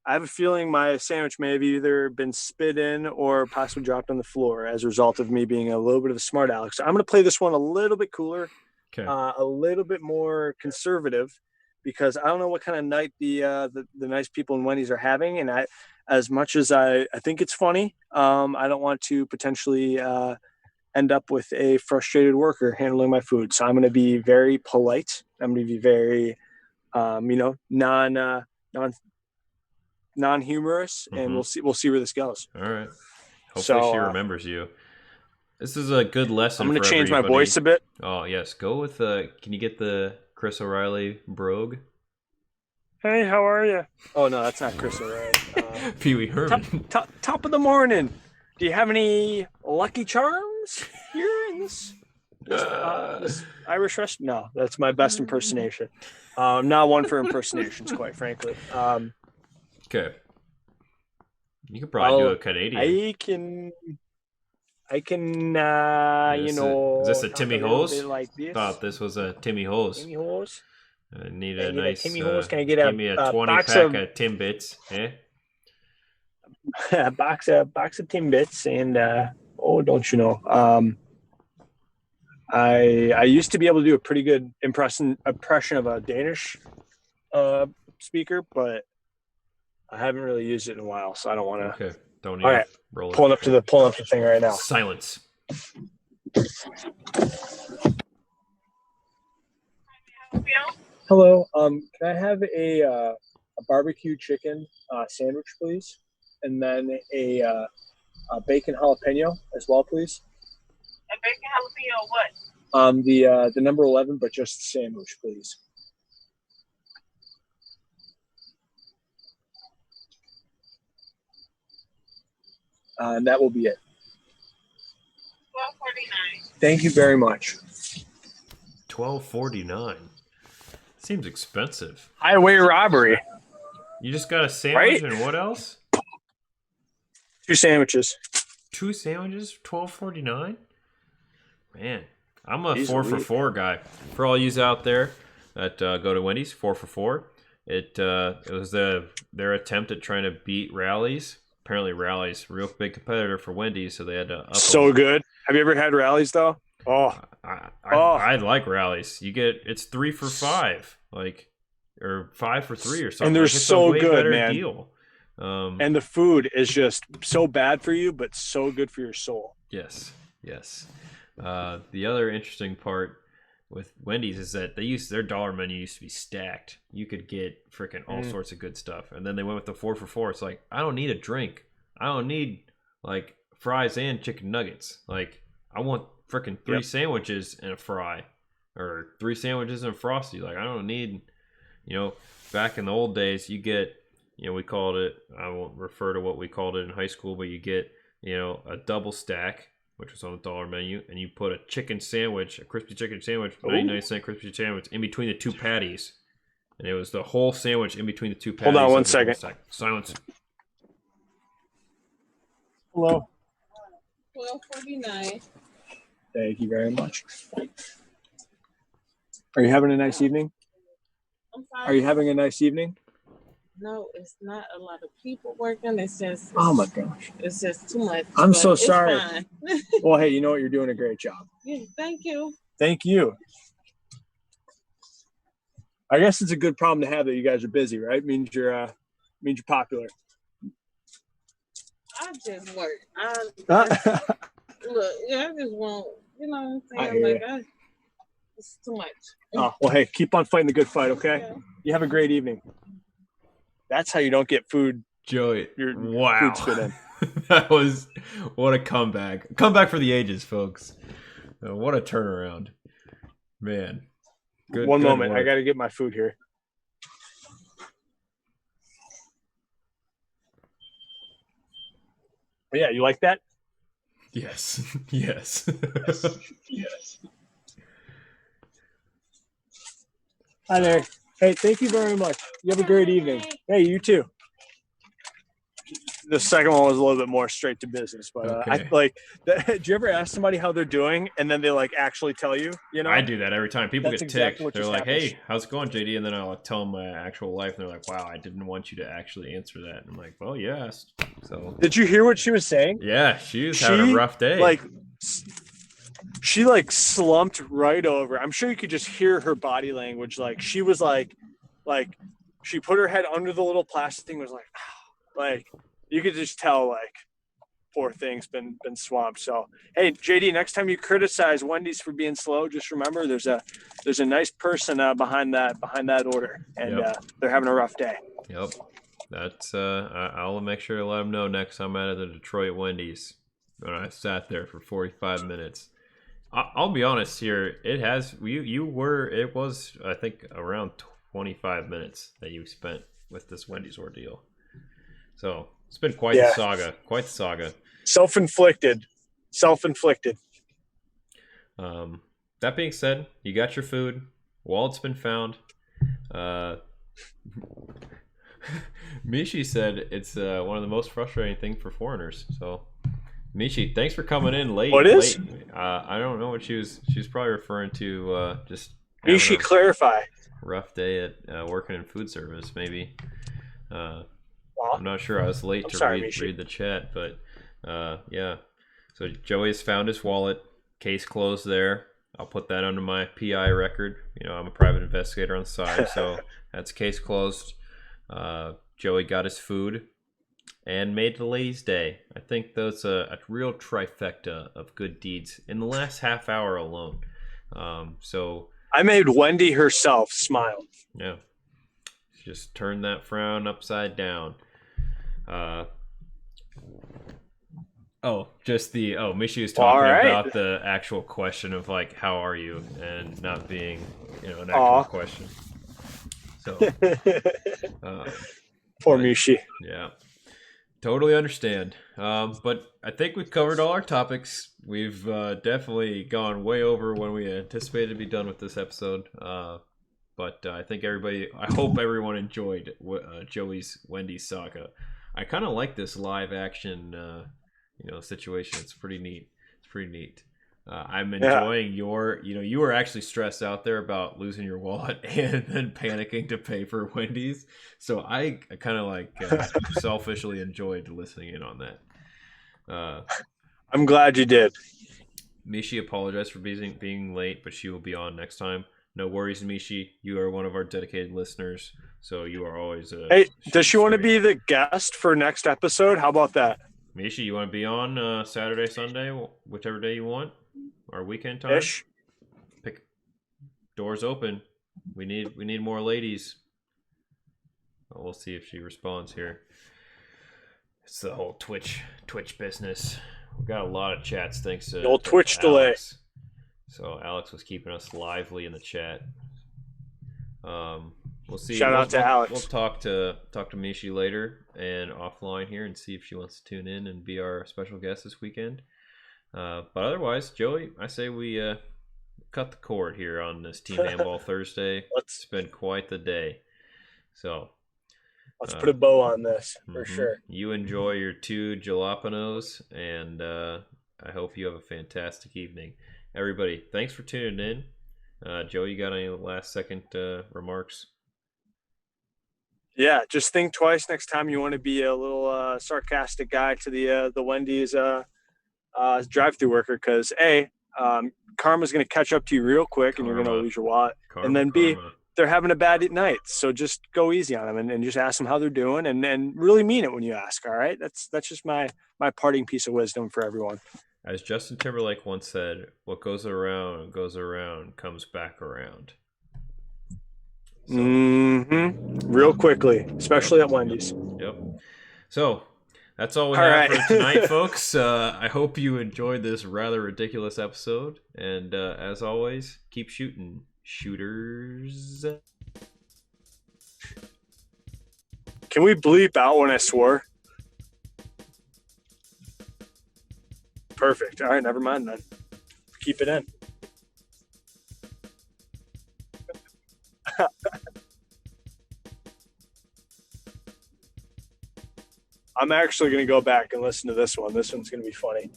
A: I have a feeling my sandwich may have either been spit in or possibly dropped on the floor as a result of me being a little bit of a smart aleck. So I'm going to play this one a little bit cooler, a little bit more conservative, because I don't know what kind of night the nice people in Wendy's are having. And as much as I think it's funny, I don't want to potentially end up with a frustrated worker handling my food. So I'm going to be very polite. I'm going to be very, non-humorous, and we'll see where this goes.
B: All right. Hopefully she remembers you. This is a good lesson.
A: I'm going
B: to
A: change my voice a bit.
B: Oh yes, go with can you get the Chris O'Reilly brogue?
A: Hey, how are you? Oh no, that's not Chris O'Reilly.
B: Pee Wee Herman.
A: Top of the morning. Do you have any Lucky Charms here in this Irish restaurant? No, that's my best impersonation. Not one for impersonations, quite frankly.
B: Okay. You could probably do a Canadian.
A: I can.
B: Is this a Timmy Hose?
A: Like this.
B: Thought this was a Timmy Hose.
A: Timmy Hose.
B: I need a nice.
A: Timmy Hose. Can I get
B: give me a 20-pack of Timbits? Eh?
A: A box of Timbits, and don't you know? I used to be able to do a pretty good impression of a Danish speaker, but I haven't really used it in a while, so I don't want to.
B: Okay, don't.
A: All right,
B: roll
A: pulling up to the thing right now.
B: Silence.
A: Hello. Can I have a barbecue chicken sandwich, please, and then a bacon jalapeno as well, please.
C: A bacon jalapeno what?
A: The number 11, but just the sandwich, please. And that will be it.
C: $12.49.
A: Thank you very much.
B: $12.49. Seems expensive.
A: Highway robbery.
B: You just got a sandwich, right? And what else?
A: 2 sandwiches.
B: 2 sandwiches, $12.49. Man, I'm a 4 for $4 guy. For all yous out there that go to Wendy's, 4 for $4. It was their attempt at trying to beat Rally's. Apparently, Rally's a real big competitor for Wendy's, so they had to up
A: so good. Have you ever had Rally's though?
B: I like Rally's. It's 3 for $5, or 5 for $3 or something.
A: And they're so good, man.
B: Deal.
A: And the food is just so bad for you, but so good for your soul.
B: Yes. The other interesting part with Wendy's is that their dollar menu used to be stacked. You could get freaking all sorts of good stuff, and then they went with the 4 for $4. It's like, I don't need a drink. I don't need like fries and chicken nuggets. Like, I want freaking 3 sandwiches and a fry, or 3 sandwiches and a Frosty. Like, I don't need, back in the old days, you get, we called it, I won't refer to what we called it in high school, but you get, a double stack, which was on the dollar menu, and you put a chicken sandwich, a crispy chicken sandwich, 99-cent crispy sandwich in between the 2 patties. And it was the whole sandwich in between the 2 patties.
A: Hold on 1 second.
B: Silence.
A: Hello.
C: 12:49.
A: Thank you very much. Are you having a nice evening?
C: I'm sorry.
A: Are you having a nice evening?
C: No, it's not a lot of people working. It's just.
A: Oh my gosh.
C: It's just too much.
A: I'm so
C: it's
A: sorry.
C: Fine.
A: Well, hey, you know what? You're doing a great job.
C: Yeah, thank you.
A: Thank you. I guess it's a good problem to have that you guys are busy, right? Means you're popular.
C: I just work. Look, I just want, you know what I'm saying? It's too much.
A: Oh, well, hey, keep on fighting the good fight, okay? Yeah. You have a great evening. That's how you don't get food.
B: Joey,
A: wow. Food spit in.
B: That was, what a comeback. Comeback for the ages, folks. What a turnaround. Man.
A: One moment. Work. I got to get my food here. Yeah, you like that?
B: Yes. Yes.
A: Yes. Hi there. Hey, thank you very much. You have a great evening. Hey, you too. The second one was a little bit more straight to business, but okay. Do you ever ask somebody how they're doing and then they actually tell you?
B: I do that every time. People get ticked. They're like, "Hey, how's it going, JD?" And then I'll tell them my actual life, and they're like, "Wow, I didn't want you to actually answer that." And I'm like, "Well, you asked." So
A: did you hear what she was saying?
B: Yeah, she was having a rough day.
A: She slumped right over. I'm sure you could just hear her body language. She was she put her head under the little plastic thing. Was you could just tell poor thing's been swamped. So hey, JD, next time you criticize Wendy's for being slow, just remember there's a nice person behind that order, and they're having a rough day.
B: Yep, that's I'll make sure to let them know next time I'm at the Detroit Wendy's when I sat there for 45 minutes. I'll be honest here. It was I think around 25 minutes that you spent with this Wendy's ordeal. So it's been quite the saga. Quite the saga.
A: Self-inflicted.
B: That being said, you got your food. Wallet's been found. Mishi said it's one of the most frustrating things for foreigners. So, Mishi, thanks for coming in late.
A: What is?
B: I don't know what she was probably referring to. Just
A: Mishi, clarify.
B: Rough day at working in food service, maybe. I'm not sure. I was late to read the chat, but yeah. So Joey's found his wallet. Case closed there. I'll put that under my PI record. I'm a private investigator on the side, so that's case closed. Joey got his food and made the ladies' day. I think that's a real trifecta of good deeds in the last half hour alone. So
A: I made Wendy herself smile.
B: Yeah. Just turn that frown upside down. Mishi was talking about the actual question of how are you, and not being an actual question. So
A: poor Mishi.
B: Yeah, totally understand. But I think we've covered all our topics. We've definitely gone way over when we anticipated to be done with this episode. But I hope everyone enjoyed Joey's Wendy's saga. I kind of like this live action, situation. It's pretty neat. I'm enjoying you were actually stressed out there about losing your wallet and then panicking to pay for Wendy's. So I kind of selfishly enjoyed listening in on that.
A: I'm glad you did.
B: Mishi apologized for being late, but she will be on next time. No worries, Mishi. You are one of our dedicated listeners, so you are always
A: Hey, does she want to be the guest for next episode? How about that?
B: Mishi, you want to be on Saturday, Sunday, whichever day you want? Our weekend time?
A: Ish.
B: doors open. We need more ladies. Well, we'll see if she responds here. It's the whole Twitch business. We've got a lot of chats thanks to
A: the old Twitch delay.
B: So Alex was keeping us lively in the chat. We'll see.
A: Shout out to Alex.
B: We'll talk to Mishi later and offline here and see if she wants to tune in and be our special guest this weekend. But otherwise, Joey, I say we cut the cord here on this Team Handball Thursday. It's been quite the day. So
A: let's put a bow on this for sure.
B: You enjoy your 2 jalapenos, and I hope you have a fantastic evening. Everybody, thanks for tuning in. Joe, you got any last second remarks?
A: Yeah, just think twice next time you want to be a little sarcastic guy to the Wendy's drive-through worker, because karma's going to catch up to you real quick, and you're going to lose your wallet. And then B, they're having a bad night, so just go easy on them and just ask them how they're doing, and really mean it when you ask. All right, that's just my parting piece of wisdom for everyone. As Justin Timberlake once said, "What goes around comes back around." So, real quickly, especially at Wendy's. Yep. So that's all we have for tonight, folks. I hope you enjoyed this rather ridiculous episode. And as always, keep shooting, shooters. Can we bleep out when I swore? Perfect. All right, never mind then. Keep it in. I'm actually going to go back and listen to this one. This one's going to be funny.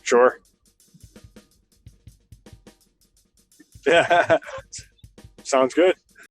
A: Sure. Yeah. Sounds good.